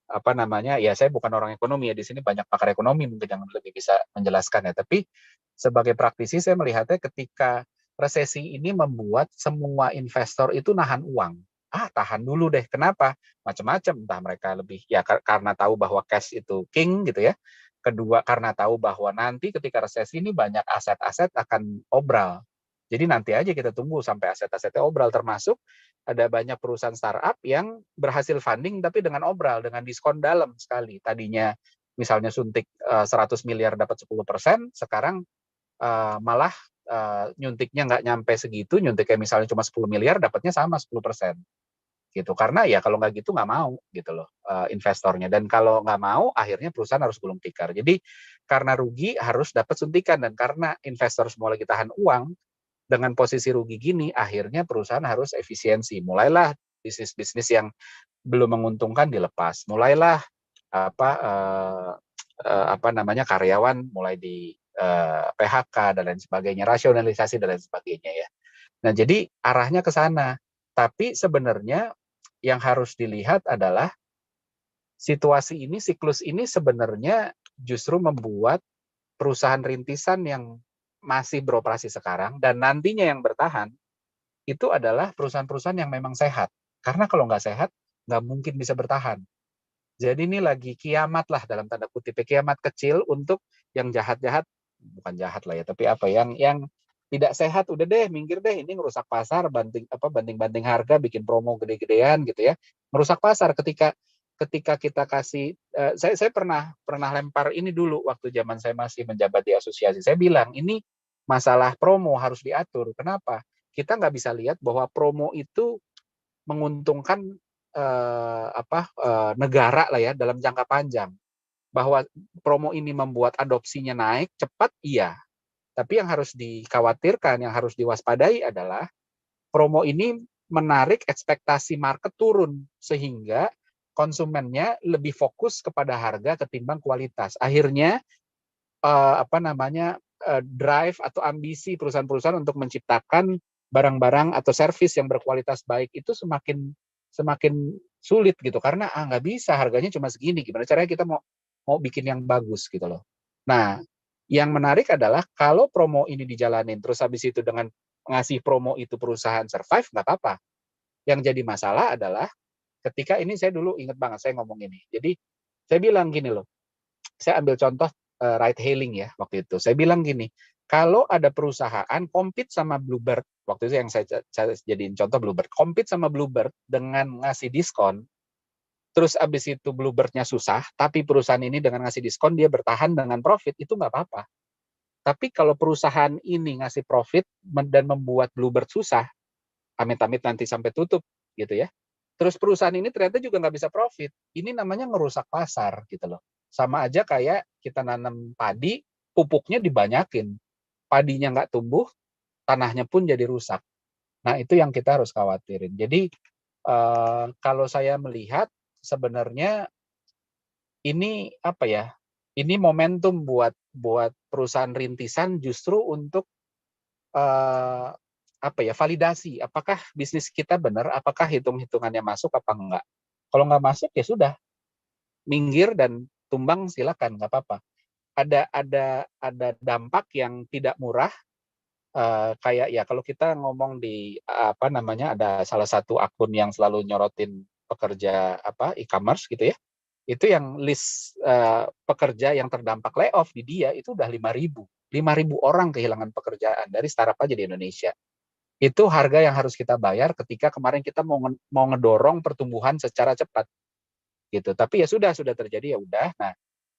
apa namanya, ya saya bukan orang ekonomi ya, di sini banyak pakar ekonomi mungkin yang lebih bisa menjelaskan ya, tapi sebagai praktisi saya melihatnya ketika resesi ini membuat semua investor itu nahan uang. Tahan dulu deh. Kenapa? Macam-macam, entah mereka lebih ya karena tahu bahwa cash itu king gitu ya. Kedua, karena tahu bahwa nanti ketika resesi ini banyak aset-aset akan obral. Jadi nanti aja kita tunggu sampai aset-asetnya obral, termasuk ada banyak perusahaan startup yang berhasil funding tapi dengan obral, dengan diskon dalam sekali. Tadinya misalnya suntik 100 miliar dapat 10%, sekarang malah nyuntiknya nggak nyampe segitu, nyuntiknya misalnya cuma 10 miliar, dapatnya sama 10%. Gitu. Karena ya kalau nggak gitu nggak mau gitu loh investornya. Dan kalau nggak mau, akhirnya perusahaan harus gulung tikar. Jadi karena rugi harus dapat suntikan, dan karena investor semua lagi tahan uang, dengan posisi rugi gini, akhirnya perusahaan harus efisiensi. Mulailah bisnis-bisnis yang belum menguntungkan dilepas. Mulailah apa namanya, karyawan mulai di PHK dan lain sebagainya, rasionalisasi dan lain sebagainya ya. Nah, jadi arahnya ke sana. Tapi sebenarnya yang harus dilihat adalah situasi ini, siklus ini sebenarnya justru membuat perusahaan rintisan yang masih beroperasi sekarang dan nantinya yang bertahan, itu adalah perusahaan-perusahaan yang memang sehat. Karena kalau nggak sehat, nggak mungkin bisa bertahan. Jadi ini lagi kiamat lah, dalam tanda kutip, kiamat kecil untuk yang jahat-jahat, bukan jahat lah ya, tapi apa yang tidak sehat, udah deh, minggir deh, ini ngerusak pasar, banting harga, bikin promo gede-gedean gitu ya, merusak pasar. Ketika kita kasih, saya pernah lempar ini dulu waktu zaman saya masih menjabat di asosiasi. Saya bilang ini masalah promo harus diatur. Kenapa? Kita nggak bisa lihat bahwa promo itu menguntungkan negara lah ya dalam jangka panjang. Bahwa promo ini membuat adopsinya naik cepat, iya. Tapi yang harus dikhawatirkan, yang harus diwaspadai adalah promo ini menarik ekspektasi market turun, sehingga konsumennya lebih fokus kepada harga ketimbang kualitas. Akhirnya drive atau ambisi perusahaan-perusahaan untuk menciptakan barang-barang atau servis yang berkualitas baik itu semakin sulit gitu, karena nggak bisa, harganya cuma segini, gimana caranya kita mau bikin yang bagus gitu loh. Nah, yang menarik adalah kalau promo ini dijalanin terus habis itu dengan ngasih promo itu perusahaan survive, nggak apa-apa. Yang jadi masalah adalah ketika ini, saya dulu ingat banget saya ngomong ini. Jadi saya bilang gini loh, saya ambil contoh ride hailing ya waktu itu. Saya bilang gini, kalau ada perusahaan compete sama Bluebird, waktu itu yang saya jadiin contoh Bluebird, compete sama Bluebird dengan ngasih diskon, terus abis itu Bluebird-nya susah, tapi perusahaan ini dengan ngasih diskon dia bertahan dengan profit, itu nggak apa-apa. Tapi kalau perusahaan ini ngasih profit dan membuat Bluebird susah, amit-amit nanti sampai tutup gitu ya, terus perusahaan ini ternyata juga nggak bisa profit, ini namanya ngerusak pasar gitu loh. Sama aja kayak kita nanam padi, pupuknya dibanyakin, padinya nggak tumbuh, tanahnya pun jadi rusak. Nah, itu yang kita harus khawatirin. Jadi kalau saya melihat sebenarnya ini apa ya? Ini momentum buat perusahaan rintisan justru untuk validasi, apakah bisnis kita benar, apakah hitung-hitungannya masuk apa enggak. Kalau nggak masuk ya sudah, minggir dan tumbang silakan, nggak apa-apa. Ada dampak yang tidak murah, kayak ya kalau kita ngomong di ada salah satu akun yang selalu nyorotin pekerja e-commerce gitu ya, itu yang list pekerja yang terdampak layoff di dia itu udah 5.000 orang kehilangan pekerjaan dari startup aja di Indonesia. Itu harga yang harus kita bayar ketika kemarin kita mau ngedorong pertumbuhan secara cepat gitu. Tapi ya sudah terjadi, ya udah. Nah,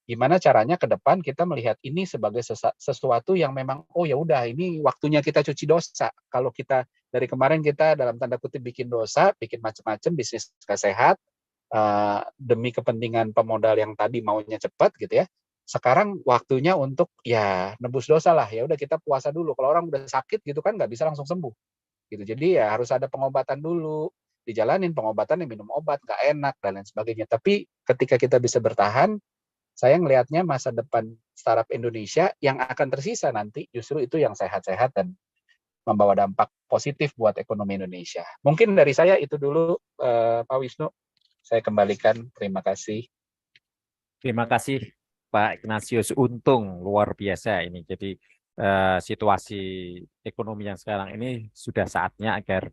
gimana caranya ke depan kita melihat ini sebagai sesuatu yang memang ya udah, ini waktunya kita cuci dosa. Kalau kita dari kemarin kita dalam tanda kutip bikin dosa, bikin macam-macam, bisnis gak sehat, demi kepentingan pemodal yang tadi maunya cepat gitu ya. Sekarang waktunya untuk ya nebus dosa lah. Ya udah kita puasa dulu. Kalau orang udah sakit gitu kan nggak bisa langsung sembuh. Gitu. Jadi ya harus ada pengobatan dulu. Dijalanin pengobatan, minum obat nggak enak dan lain sebagainya. Tapi ketika kita bisa bertahan, saya ngelihatnya masa depan startup Indonesia yang akan tersisa nanti justru itu yang sehat-sehat dan membawa dampak positif buat ekonomi Indonesia. Mungkin dari saya itu dulu, Pak Wisnu. Saya kembalikan. Terima kasih. Terima kasih Pak Ignatius. Untung luar biasa ini. Jadi situasi ekonomi yang sekarang ini sudah saatnya agar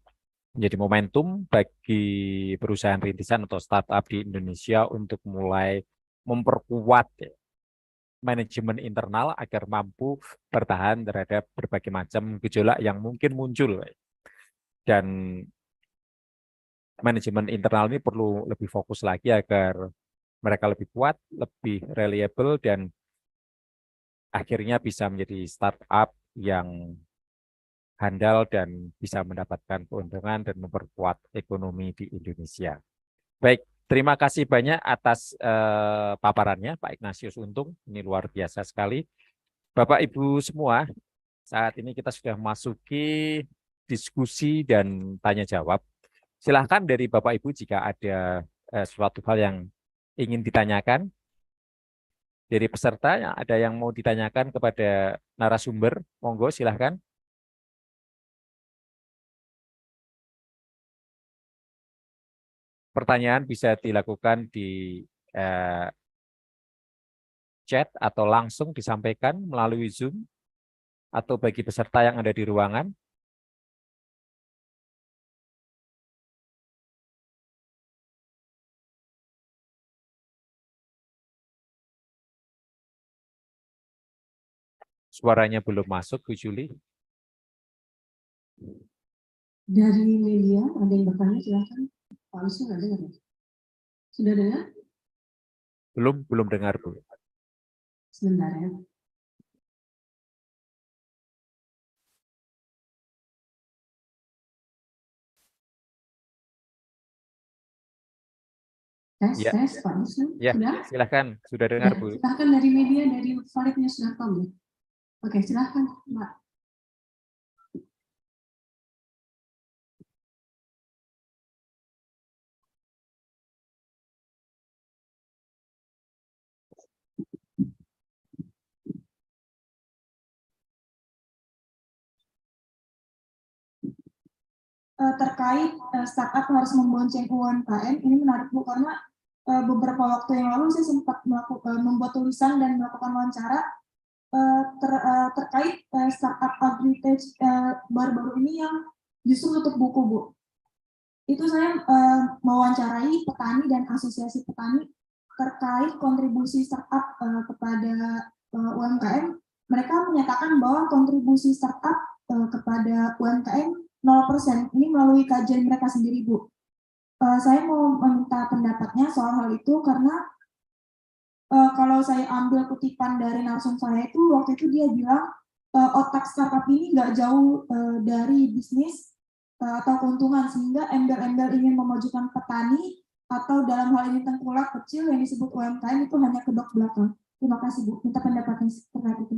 menjadi momentum bagi perusahaan rintisan atau startup di Indonesia untuk mulai memperkuat manajemen internal agar mampu bertahan terhadap berbagai macam gejolak yang mungkin muncul. Dan manajemen internal ini perlu lebih fokus lagi agar mereka lebih kuat, lebih reliable, dan akhirnya bisa menjadi startup yang handal dan bisa mendapatkan keuntungan dan memperkuat ekonomi di Indonesia. Baik, terima kasih banyak atas paparannya Pak Ignatius Untung. Ini luar biasa sekali. Bapak Ibu semua, saat ini kita sudah masuki diskusi dan tanya jawab. Silahkan dari Bapak Ibu jika ada suatu hal yang ingin ditanyakan. Dari peserta ada yang mau ditanyakan kepada narasumber, monggo silahkan. Pertanyaan bisa dilakukan di chat atau langsung disampaikan melalui Zoom atau bagi peserta yang ada di ruangan. Suaranya belum masuk, Bu Juli. Dari media ada yang bertanya, silakan. Pak Wisnu nggak dengar ya? Sudah dengar? Belum dengar, Bu. Sebentar ya. Tes, Pak Wisnu. Ya, sudah? Silahkan, sudah dengar, Bu. Silahkan dari media, dari validnya sudah tahu ya? Oke, silahkan, Mbak. Terkait startup harus membonceng UMKM, ini menarik Bu, karena beberapa waktu yang lalu saya sempat membuat tulisan dan melakukan wawancara terkait startup agritech baru-baru ini yang justru tutup buku, Bu. Itu saya mewawancarai petani dan asosiasi petani terkait kontribusi startup kepada UMKM. Mereka menyatakan bahwa kontribusi startup kepada UMKM 0%. Ini melalui kajian mereka sendiri, Bu. Saya mau meminta pendapatnya soal hal itu karena kalau saya ambil kutipan dari narsum saya itu, waktu itu dia bilang otak startup ini nggak jauh dari bisnis atau keuntungan, sehingga embel-embel ingin memajukan petani atau dalam hal ini tengkulak kecil yang disebut UMKM itu hanya kedok belakang. Terima kasih, Bu. Minta pendapatnya terkait itu.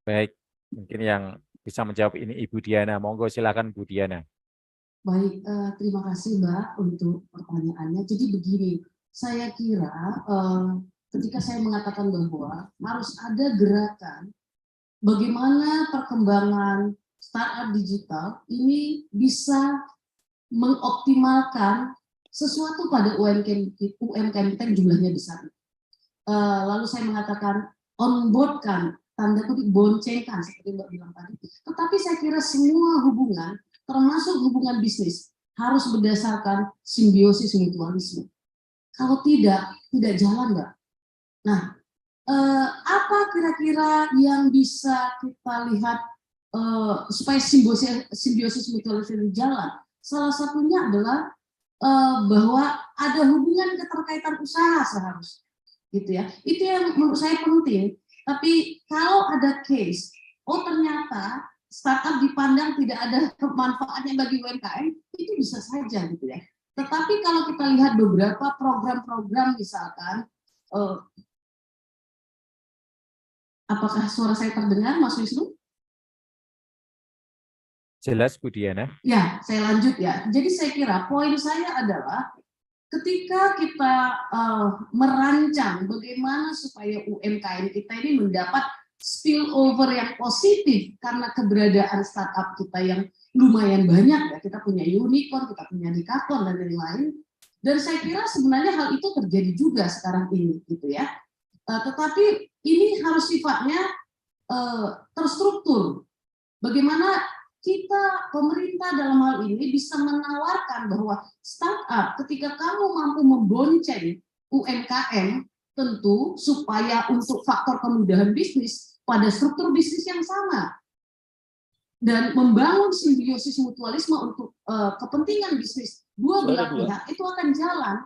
Baik, mungkin yang bisa menjawab ini Ibu Diana. Monggo silakan Bu Diana. Baik, terima kasih Mbak untuk pertanyaannya. Jadi begini, saya kira ketika saya mengatakan bahwa harus ada gerakan bagaimana perkembangan startup digital ini bisa mengoptimalkan sesuatu pada UMKM kita yang jumlahnya besar. Lalu saya mengatakan onboardkan, tanda kutip boncengkan seperti Mbak bilang tadi. Tetapi saya kira semua hubungan, termasuk hubungan bisnis, harus berdasarkan simbiosis mutualisme. Kalau tidak jalan, Mbak. Nah, apa kira-kira yang bisa kita lihat supaya simbiosis mutualisme jalan? Salah satunya adalah bahwa ada hubungan keterkaitan usaha seharusnya, gitu ya. Itu yang menurut saya penting. Tapi kalau ada case, oh ternyata startup dipandang tidak ada manfaatnya bagi UMKM, itu bisa saja gitu ya. Tetapi kalau kita lihat beberapa program-program misalkan, apakah suara saya terdengar, Mas Wisnu? Jelas, Bu Diana. Ya, saya lanjut ya. Jadi saya kira poin saya adalah ketika kita merancang bagaimana supaya UMKM kita ini mendapat spillover yang positif karena keberadaan startup kita yang lumayan banyak ya, kita punya unicorn, kita punya Decathlon dan lain-lain. Dan saya kira sebenarnya hal itu terjadi juga sekarang ini, gitu ya. Tetapi ini harus sifatnya terstruktur. Bagaimana kita, pemerintah dalam hal ini bisa menawarkan bahwa startup ketika kamu mampu membonceng UMKM tentu supaya untuk faktor kemudahan bisnis pada struktur bisnis yang sama dan membangun simbiosis mutualisme untuk kepentingan bisnis dua belah pihak itu akan jalan.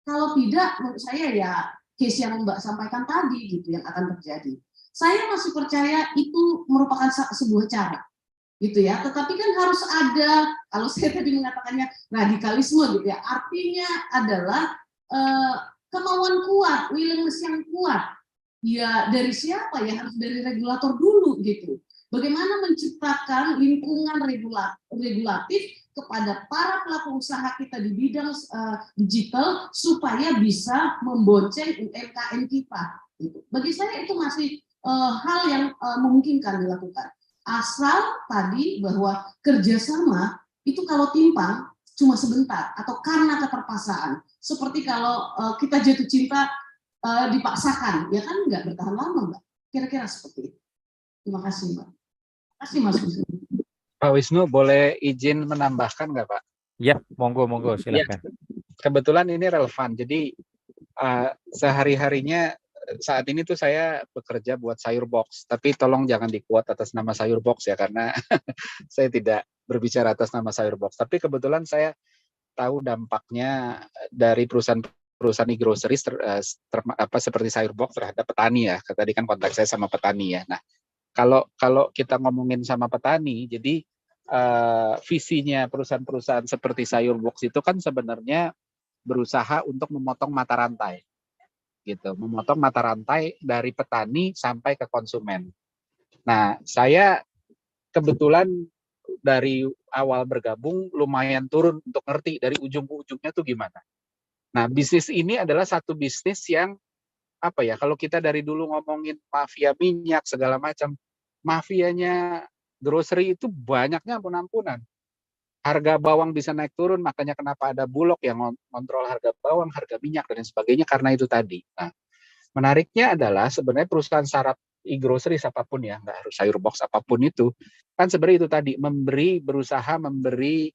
Kalau tidak, menurut saya ya case yang Mbak sampaikan tadi gitu yang akan terjadi. Saya masih percaya itu merupakan sebuah cara, gitu ya. Tetapi kan harus ada, kalau saya tadi mengatakannya radikalisme gitu ya, artinya adalah kemauan kuat, willingness yang kuat. Ya dari siapa ya? Harus dari regulator dulu gitu. Bagaimana menciptakan lingkungan regulatif kepada para pelaku usaha kita di bidang digital supaya bisa membonceng UMKM kita. Gitu. Bagi saya itu masih hal yang memungkinkan dilakukan. Asal tadi bahwa kerjasama itu kalau timpang cuma sebentar atau karena keterpaksaan. Seperti kalau kita jatuh cinta dipaksakan, ya kan nggak bertahan lama, Mbak. Kira-kira seperti itu. Terima kasih, Mbak. Terima kasih, Mas Wisnu. Pak Wisnu, boleh izin menambahkan nggak, Pak? Ya, monggo, silakan. Ya, kebetulan ini relevan. Jadi sehari-harinya saat ini tuh saya bekerja buat Sayur Box, tapi tolong jangan dikuat atas nama Sayur Box ya, karena saya tidak berbicara atas nama Sayur Box. Tapi kebetulan saya tahu dampaknya dari perusahaan e-grocery seperti Sayur Box terhadap petani ya. Tadi kan konteks saya sama petani ya. Nah, kalau kita ngomongin sama petani, jadi visinya perusahaan-perusahaan seperti Sayur Box itu kan sebenarnya berusaha untuk memotong mata rantai, gitu, memotong mata rantai dari petani sampai ke konsumen. Nah, saya kebetulan dari awal bergabung lumayan turun untuk ngerti dari ujung ke ujungnya tuh gimana. Nah, bisnis ini adalah satu bisnis yang apa ya, kalau kita dari dulu ngomongin mafia minyak segala macam, mafianya grocery itu banyaknya ampun-ampunan. Harga bawang bisa naik turun, makanya kenapa ada Bulog yang kontrol harga bawang, harga minyak dan sebagainya karena itu tadi. Nah, menariknya adalah sebenarnya perusahaan startup e-grocery apapun ya, nggak harus Sayur Box apapun itu, kan sebenarnya itu tadi berusaha memberi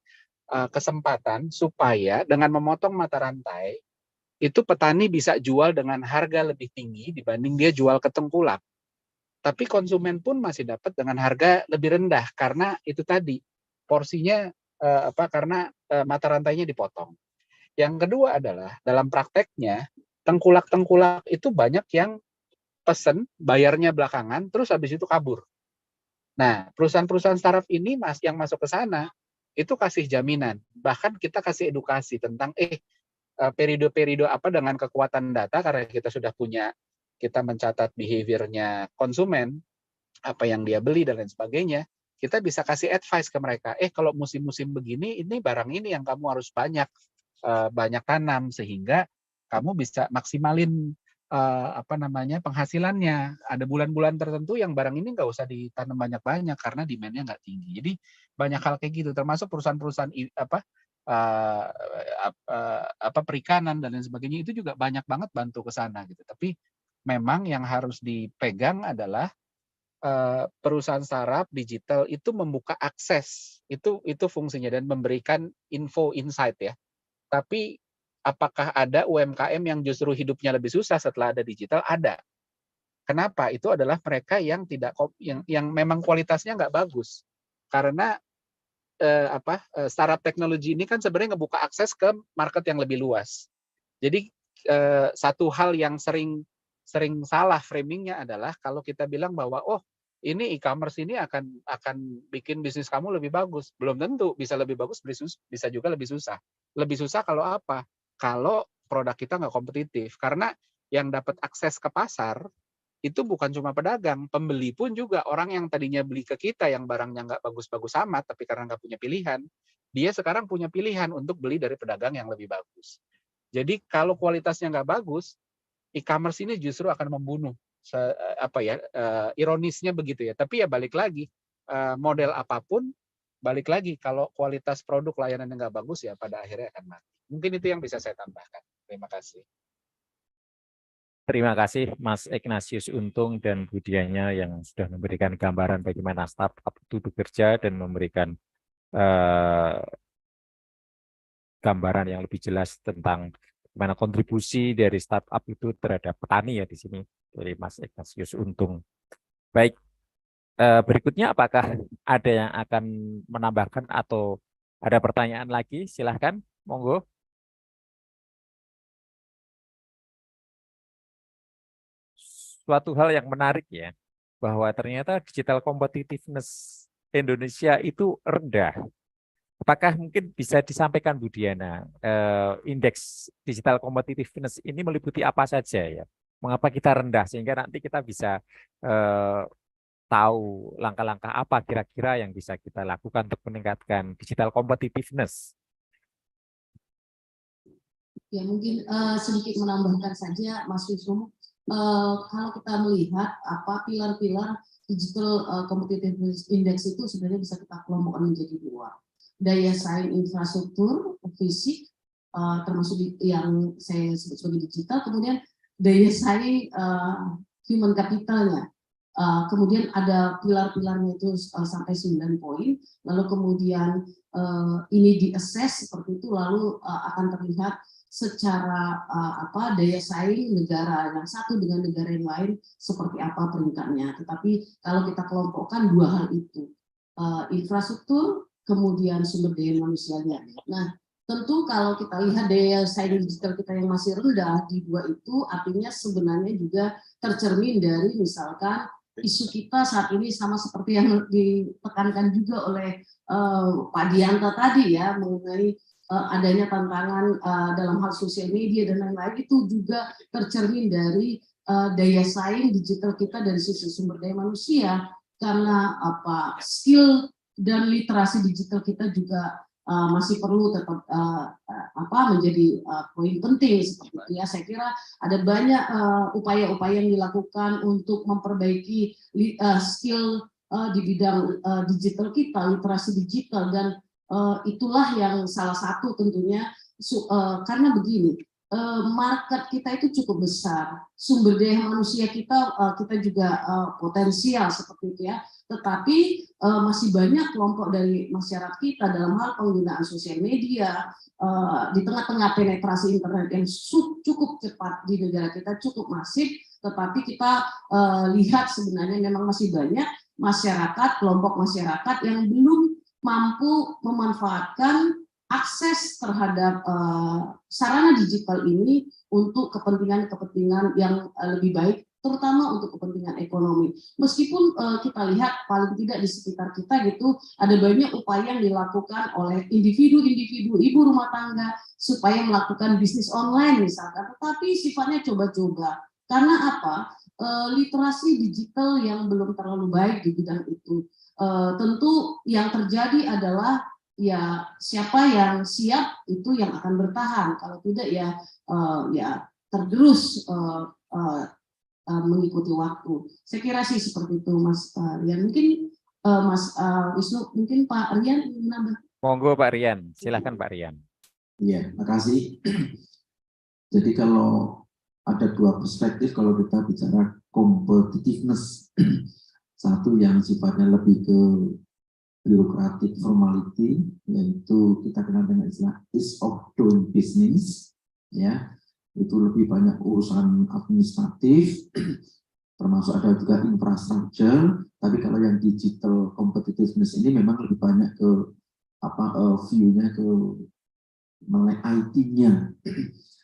kesempatan supaya dengan memotong mata rantai itu petani bisa jual dengan harga lebih tinggi dibanding dia jual ke tengkulak. Tapi konsumen pun masih dapat dengan harga lebih rendah karena itu tadi porsinya karena mata rantainya dipotong. Yang kedua adalah dalam prakteknya tengkulak-tengkulak itu banyak yang pesen, bayarnya belakangan, terus habis itu kabur. Nah, perusahaan-perusahaan startup ini yang masuk ke sana itu kasih jaminan. Bahkan kita kasih edukasi tentang periode-periode apa dengan kekuatan data karena kita sudah punya, kita mencatat behavior-nya konsumen, apa yang dia beli dan lain sebagainya. Kita bisa kasih advice ke mereka, kalau musim-musim begini, ini barang ini yang kamu harus banyak tanam sehingga kamu bisa maksimalin penghasilannya. Ada bulan-bulan tertentu yang barang ini nggak usah ditanam banyak-banyak karena demand-nya nggak tinggi. Jadi banyak hal kayak gitu, termasuk perusahaan-perusahaan perikanan dan lain sebagainya itu juga banyak banget bantu ke sana gitu. Tapi memang yang harus dipegang adalah perusahaan startup digital itu membuka akses, itu fungsinya dan memberikan info insight ya. Tapi apakah ada UMKM yang justru hidupnya lebih susah setelah ada digital? Ada. Kenapa? Itu adalah mereka yang yang memang kualitasnya nggak bagus. Karena startup teknologi ini kan sebenarnya ngebuka akses ke market yang lebih luas. Jadi satu hal yang sering salah framingnya adalah kalau kita bilang bahwa ini e-commerce ini akan bikin bisnis kamu lebih bagus. Belum tentu bisa lebih bagus, bisa juga lebih susah. Lebih susah kalau apa? Kalau produk kita nggak kompetitif. Karena yang dapat akses ke pasar itu bukan cuma pedagang, pembeli pun juga. Orang yang tadinya beli ke kita yang barangnya nggak bagus-bagus amat, tapi karena nggak punya pilihan, dia sekarang punya pilihan untuk beli dari pedagang yang lebih bagus. Jadi kalau kualitasnya nggak bagus, e-commerce ini justru akan membunuh. Ironisnya begitu ya. Tapi ya balik lagi, model apapun, balik lagi kalau kualitas produk layanannya nggak bagus ya pada akhirnya akan mati. Mungkin itu yang bisa saya tambahkan. Terima kasih. Terima kasih Mas Ignatius Untung dan Bu Dianya yang sudah memberikan gambaran bagaimana startup itu bekerja dan memberikan gambaran yang lebih jelas tentang bagaimana kontribusi dari startup itu terhadap petani ya di sini dari Mas Ignatius Untung. Baik, berikutnya apakah ada yang akan menambahkan atau ada pertanyaan lagi? Silahkan, monggo. Suatu hal yang menarik ya, bahwa ternyata digital competitiveness Indonesia itu rendah. Apakah mungkin bisa disampaikan Bu Diana, indeks digital competitiveness ini meliputi apa saja ya? Mengapa kita rendah sehingga nanti kita bisa tahu langkah-langkah apa kira-kira yang bisa kita lakukan untuk meningkatkan digital competitiveness? Ya mungkin sedikit menambahkan saja Mas Wisnu, kalau kita melihat apa pilar-pilar digital competitiveness index itu sebenarnya bisa kita kelompokkan menjadi dua. Daya saing infrastruktur fisik termasuk yang saya sebut sebagai digital, kemudian daya saing human capitalnya. Kemudian ada pilar-pilarnya itu sampai 9 poin, lalu kemudian ini di-assess seperti itu, lalu akan terlihat secara daya saing negara yang satu dengan negara yang lain seperti apa peringkatnya. Tetapi kalau kita kelompokkan dua hal itu, infrastruktur, kemudian sumber daya manusianya. Nah, tentu kalau kita lihat daya saing digital kita yang masih rendah di dua itu, artinya sebenarnya juga tercermin dari misalkan isu kita saat ini sama seperti yang ditekankan juga oleh Pak Dianta tadi ya, mengenai adanya tantangan dalam hal sosial media dan lain-lain, itu juga tercermin dari daya saing digital kita dari sisi sumber daya manusia, karena skill dan literasi digital kita juga masih perlu tetap menjadi poin penting seperti itu ya. Saya kira ada banyak upaya-upaya yang dilakukan untuk memperbaiki skill di bidang digital kita, literasi digital, dan itulah yang salah satu tentunya karena begini, market kita itu cukup besar, sumber daya manusia kita juga potensial seperti itu ya, tetapi masih banyak kelompok dari masyarakat kita dalam hal penggunaan sosial media di tengah-tengah penetrasi internet yang cukup cepat di negara kita, cukup masif, tetapi kita lihat sebenarnya memang masih banyak masyarakat, kelompok masyarakat yang belum mampu memanfaatkan akses terhadap sarana digital ini untuk kepentingan-kepentingan yang lebih baik, terutama untuk kepentingan ekonomi. Meskipun kita lihat paling tidak di sekitar kita gitu, ada banyak upaya yang dilakukan oleh individu-individu, ibu rumah tangga, supaya melakukan bisnis online misalkan, tetapi sifatnya coba-coba. Karena apa? Literasi digital yang belum terlalu baik di bidang itu. Tentu yang terjadi adalah ya siapa yang siap itu yang akan bertahan, kalau tidak ya tergerus mengikuti waktu. Saya kira sih seperti itu Mas Rian. Mungkin Mas Wisnu, mungkin Pak Rian menambah. Monggo Pak Rian, silakan Pak Rian. Iya, makasih. Jadi kalau ada dua perspektif kalau kita bicara competitiveness. Satu yang sifatnya lebih ke birokratik formality, yaitu kita kenal dengan istilah ease of doing business, ya, itu lebih banyak urusan administratif, termasuk ada juga infrastruktur. Tapi kalau yang digital competitiveness ini memang lebih banyak ke view-nya ke mengenai IT-nya.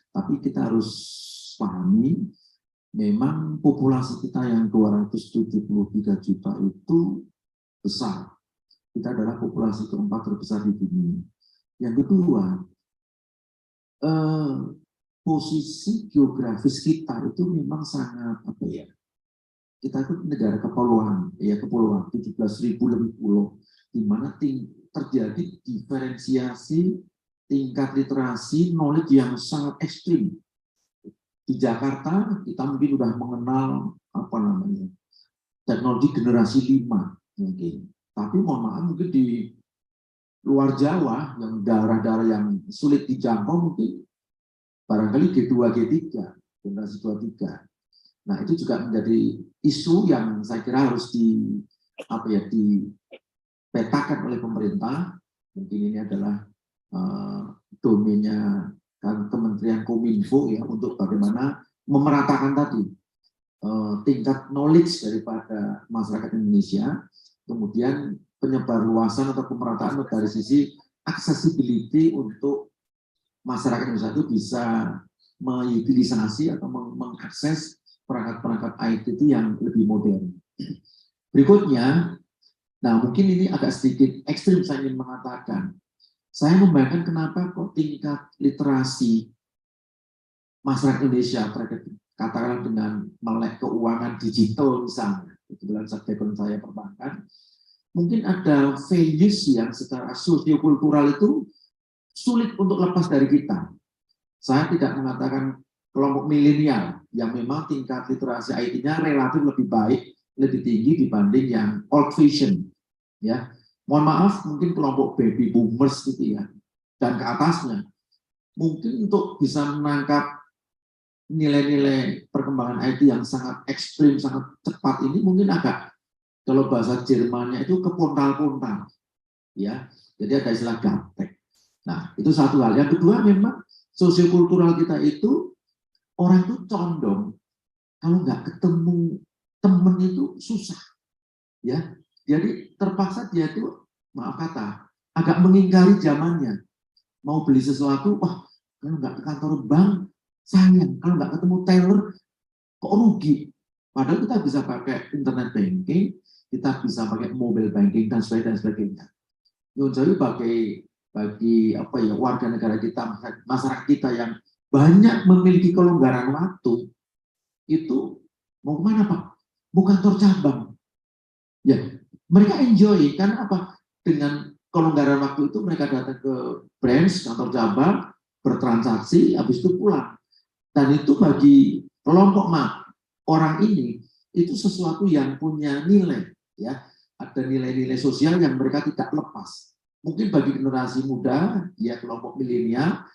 Tapi kita harus pahami memang populasi kita yang 273 juta itu besar. Kita adalah populasi keempat terbesar di dunia. Yang kedua, posisi geografis kita itu memang sangat apa ya? Kita itu negara kepulauan, ya kepulauan 17.000 lebih pulau, di mana terjadi diferensiasi tingkat literasi, knowledge yang sangat ekstrim. Di Jakarta kita mungkin sudah mengenal apa namanya teknologi generasi 5 mungkin, tapi mohon maaf mungkin di luar Jawa yang daerah-daerah yang sulit dijangkau mungkin barangkali G2, G3, generasi 23. Nah itu juga menjadi isu yang saya kira harus dipetakan oleh pemerintah. Mungkin ini adalah domainnya Kementerian Kominfo ya untuk bagaimana memeratakan tadi tingkat knowledge daripada masyarakat Indonesia, kemudian penyebarluasan atau pemerataan dari sisi accessibility untuk masyarakat Indonesia itu bisa mengutilisasi atau mengakses perangkat-perangkat IT itu yang lebih modern. Berikutnya, nah mungkin ini agak sedikit ekstrim saya ingin mengatakan. Saya membayangkan kenapa kok tingkat literasi masyarakat Indonesia terkait katakanlah dengan melek keuangan digital misalnya, kebetulan background saya perbankan, mungkin ada values yang secara sosiokultural itu sulit untuk lepas dari kita. Saya tidak mengatakan kelompok milenial yang memang tingkat literasi IT-nya relatif lebih baik, lebih tinggi dibanding yang old fashion, ya. Mohon maaf, mungkin kelompok baby boomers gitu ya, dan ke atasnya, mungkin untuk bisa menangkap nilai-nilai perkembangan IT yang sangat ekstrim, sangat cepat ini mungkin agak, kalau bahasa Jermannya itu kepontal-pontal, ya. Jadi ada istilah gaptek. Nah, itu satu hal. Yang kedua, memang sosiokultural kita itu orang itu condong kalau nggak ketemu temen itu susah, ya. Jadi terpaksa dia itu, maaf kata, agak mengingkari zamannya. Mau beli sesuatu, wah kalau nggak ke kantor bank, sayang. Kalau nggak ketemu teller, kok rugi. Padahal kita bisa pakai internet banking, kita bisa pakai mobile banking dan sebagainya. Jadi bagi apa ya warga negara kita, masyarakat kita yang banyak memiliki kelonggaran waktu, itu mau kemana Pak? Mau kantor cabang. Ya, mereka enjoy karena apa? Dengan kelonggaran waktu itu mereka datang ke branch, kantor cabang, bertransaksi, habis itu pulang. Dan itu bagi kelompok orang ini itu sesuatu yang punya nilai, ya. Ada nilai-nilai sosial yang mereka tidak lepas. Mungkin bagi generasi muda, ya kelompok milenial,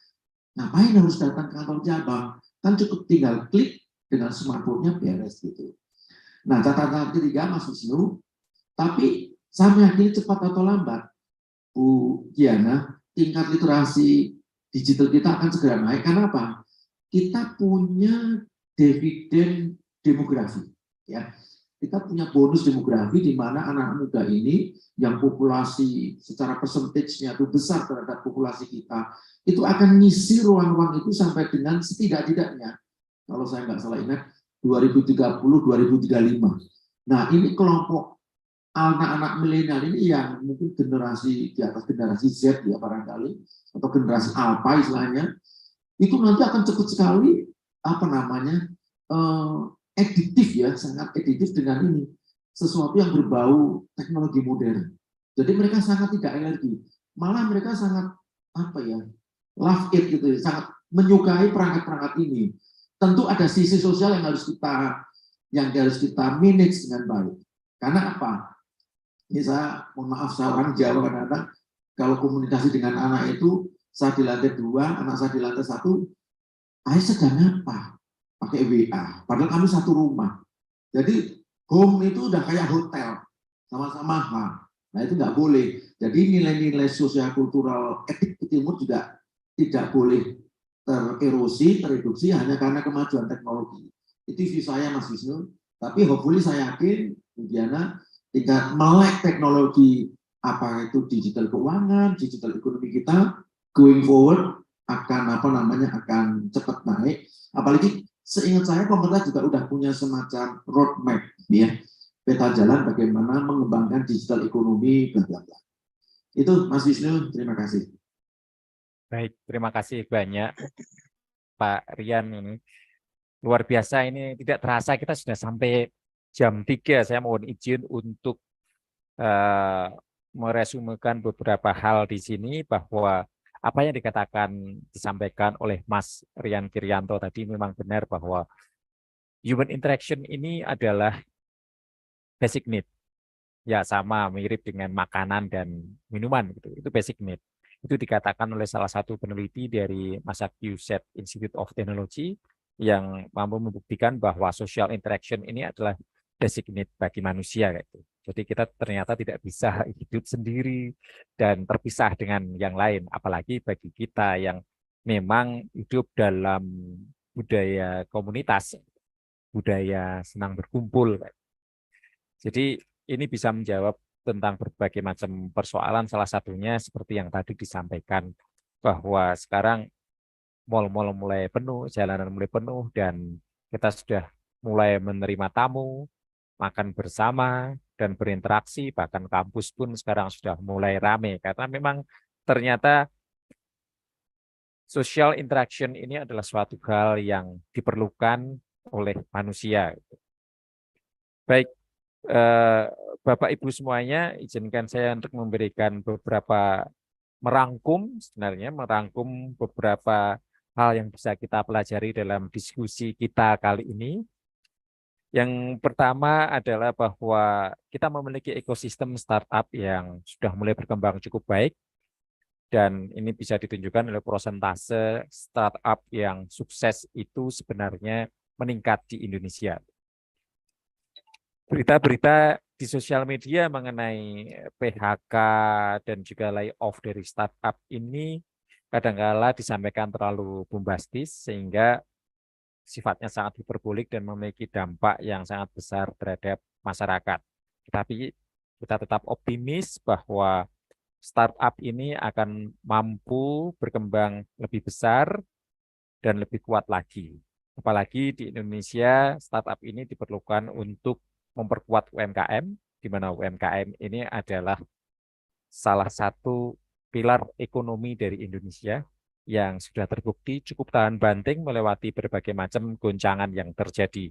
ngapain harus datang ke kantor cabang? Kan cukup tinggal klik dengan smartphone-nya beres gitu. Nah, catatan ketiga Mas Wisnu, tapi saya meyakini cepat atau lambat, Bu Giana, tingkat literasi digital kita akan segera naik. Karena apa? Kita punya dividen demografi, ya. Kita punya bonus demografi di mana anak muda ini yang populasi secara persentasenya itu besar terhadap populasi kita, itu akan ngisi ruang-ruang itu sampai dengan setidak-tidaknya, kalau saya nggak salah ingat, 2030-2035. Nah, ini kelompok anak-anak milenial ini yang mungkin generasi di atas generasi Z ya barangkali, atau generasi Alpha istilahnya, itu nanti akan cepat sekali apa namanya editif ya, sangat editif dengan ini, sesuatu yang berbau teknologi modern. Jadi mereka sangat tidak alergi, malah mereka sangat apa ya, love it gitu, sangat menyukai perangkat-perangkat ini. Tentu ada sisi sosial yang harus kita manage dengan baik. Karena apa? Ini saya, mohon maaf, saya orang Jawa kadang-kadang kalau komunikasi dengan anak itu, saya di lantai 2, anak saya di lantai 1, ayah sedang apa? Pakai WA, padahal kami satu rumah. Jadi home itu udah kayak hotel, sama-sama hal. Nah itu nggak boleh. Jadi nilai-nilai sosial kultural etik di timur juga tidak boleh tererosi, tereduksi hanya karena kemajuan teknologi. Itu view saya Mas Wisnu. Tapi hopefully saya yakin, Diana, tingkat melek teknologi apa itu digital keuangan, digital ekonomi kita going forward akan akan cepat naik. Apalagi Seingat saya pemerintah juga udah punya semacam roadmap, ya, peta jalan bagaimana mengembangkan digital ekonomi, bla bla bla. Itu Mas Wisnu, terima kasih. Baik, terima kasih banyak Pak Rian ini. Luar biasa ini, tidak terasa kita sudah sampai jam 3. Saya mohon izin untuk meresumekan beberapa hal di sini bahwa apa yang disampaikan oleh Mas Rian Kiryanto tadi memang benar bahwa human interaction ini adalah basic need. Ya sama mirip dengan makanan dan minuman gitu. Itu basic need. Itu dikatakan oleh salah satu peneliti dari Massachusetts Institute of Technology yang mampu membuktikan bahwa social interaction ini adalah basic need bagi manusia gitu. Jadi kita ternyata tidak bisa hidup sendiri dan terpisah dengan yang lain, apalagi bagi kita yang memang hidup dalam budaya komunitas, budaya senang berkumpul. Jadi ini bisa menjawab tentang berbagai macam persoalan, salah satunya seperti yang tadi disampaikan bahwa sekarang mal-mal mulai penuh, jalanan mulai penuh, dan kita sudah mulai menerima tamu, makan bersama, dan berinteraksi, bahkan kampus pun sekarang sudah mulai ramai, karena memang ternyata social interaction ini adalah suatu hal yang diperlukan oleh manusia. Baik, Bapak Ibu semuanya, izinkan saya untuk memberikan merangkum beberapa hal yang bisa kita pelajari dalam diskusi kita kali ini. Yang pertama adalah bahwa kita memiliki ekosistem startup yang sudah mulai berkembang cukup baik, dan ini bisa ditunjukkan oleh persentase startup yang sukses itu sebenarnya meningkat di Indonesia. Berita-berita di sosial media mengenai PHK dan juga layoff dari startup ini kadang-kala disampaikan terlalu bombastis sehingga sifatnya sangat hiperbolik dan memiliki dampak yang sangat besar terhadap masyarakat. Tetapi kita tetap optimis bahwa startup ini akan mampu berkembang lebih besar dan lebih kuat lagi. Apalagi di Indonesia, startup ini diperlukan untuk memperkuat UMKM, di mana UMKM ini adalah salah satu pilar ekonomi dari Indonesia yang sudah terbukti cukup tahan banting melewati berbagai macam goncangan yang terjadi.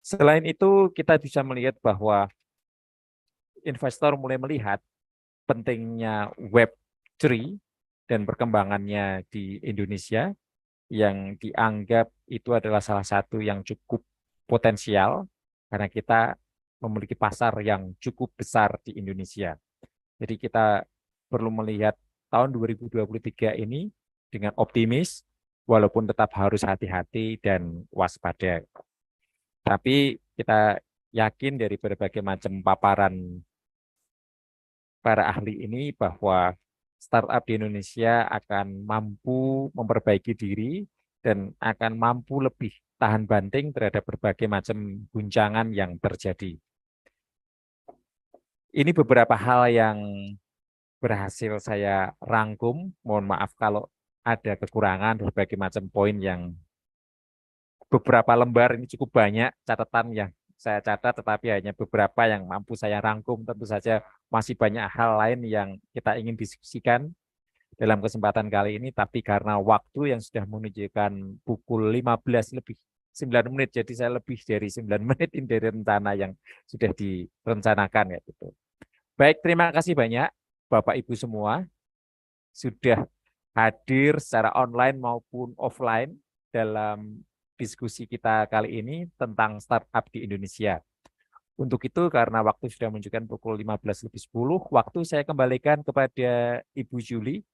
Selain itu, kita bisa melihat bahwa investor mulai melihat pentingnya Web3 dan perkembangannya di Indonesia yang dianggap itu adalah salah satu yang cukup potensial karena kita memiliki pasar yang cukup besar di Indonesia. Jadi kita perlu melihat tahun 2023 ini dengan optimis, walaupun tetap harus hati-hati dan waspada. Tapi kita yakin dari berbagai macam paparan para ahli ini bahwa startup di Indonesia akan mampu memperbaiki diri dan akan mampu lebih tahan banting terhadap berbagai macam guncangan yang terjadi. Ini beberapa hal yang berhasil saya rangkum. Mohon maaf kalau ada kekurangan berbagai macam poin yang beberapa lembar ini cukup banyak catatan yang saya catat, tetapi hanya beberapa yang mampu saya rangkum. Tentu saja masih banyak hal lain yang kita ingin diskusikan dalam kesempatan kali ini, tapi karena waktu yang sudah menunjukkan pukul 15 lebih 9 menit, jadi saya lebih dari 9 menit ini dari rencana yang sudah direncanakan. Ya, gitu. Baik, terima kasih banyak Bapak Ibu semua sudah hadir secara online maupun offline dalam diskusi kita kali ini tentang startup di Indonesia. Untuk itu, karena waktu sudah menunjukkan pukul 15 lebih 10, waktu saya kembalikan kepada Ibu Julie.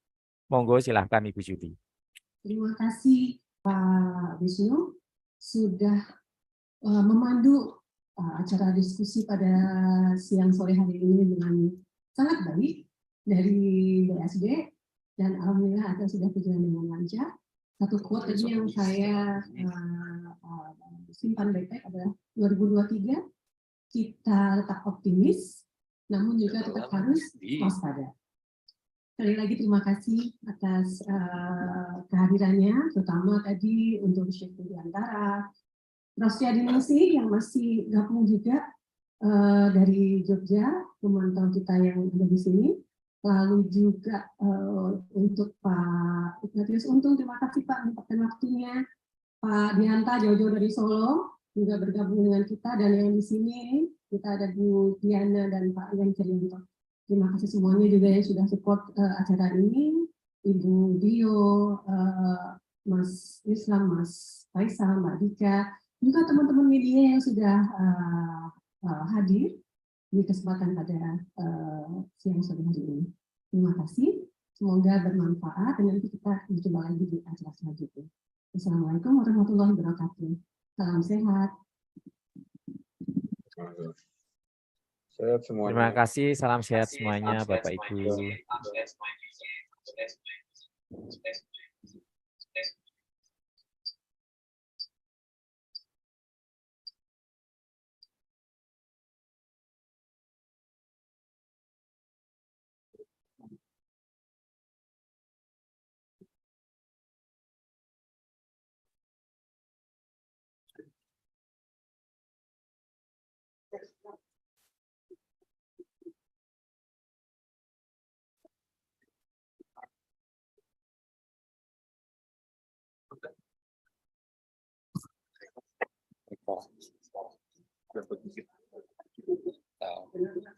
Monggo silahkan Ibu Julie. Terima kasih Pak Wisnu sudah memandu acara diskusi pada siang sore hari ini dengan sangat baik dari BSD, dan alhamdulillah sudah berjalan dengan lancar. Satu quote tadi yang saya simpan baik-baik adalah 2023 kita tetap optimis, namun juga tetap harus waspada. Sekali lagi terima kasih atas kehadirannya, terutama tadi untuk Syekh Rudiantara, Prof. Sriadiningsih yang masih gabung juga dari Jogja, pemantau kita yang ada di sini. Lalu juga untuk Pak Ignatius Untung, terima kasih Pak menyempatkan waktunya. Pak Dianta jauh-jauh dari Solo juga bergabung dengan kita, dan yang di sini kita ada Bu Diana dan Pak Ian Cerianto. Terima kasih semuanya juga yang sudah support acara ini, Ibu Dio, Mas Islam, Mas Faisal, Mbak Dika, juga teman-teman media yang sudah hadir di kesempatan pada siang sore hari ini. Terima kasih, semoga bermanfaat, dan nanti kita mencoba lagi di acara selanjutnya. Assalamualaikum warahmatullahi wabarakatuh. Salam sehat. Sehat semuanya. Terima kasih, salam sehat semuanya Bapak Ibu.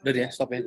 Udah ya, stop ya.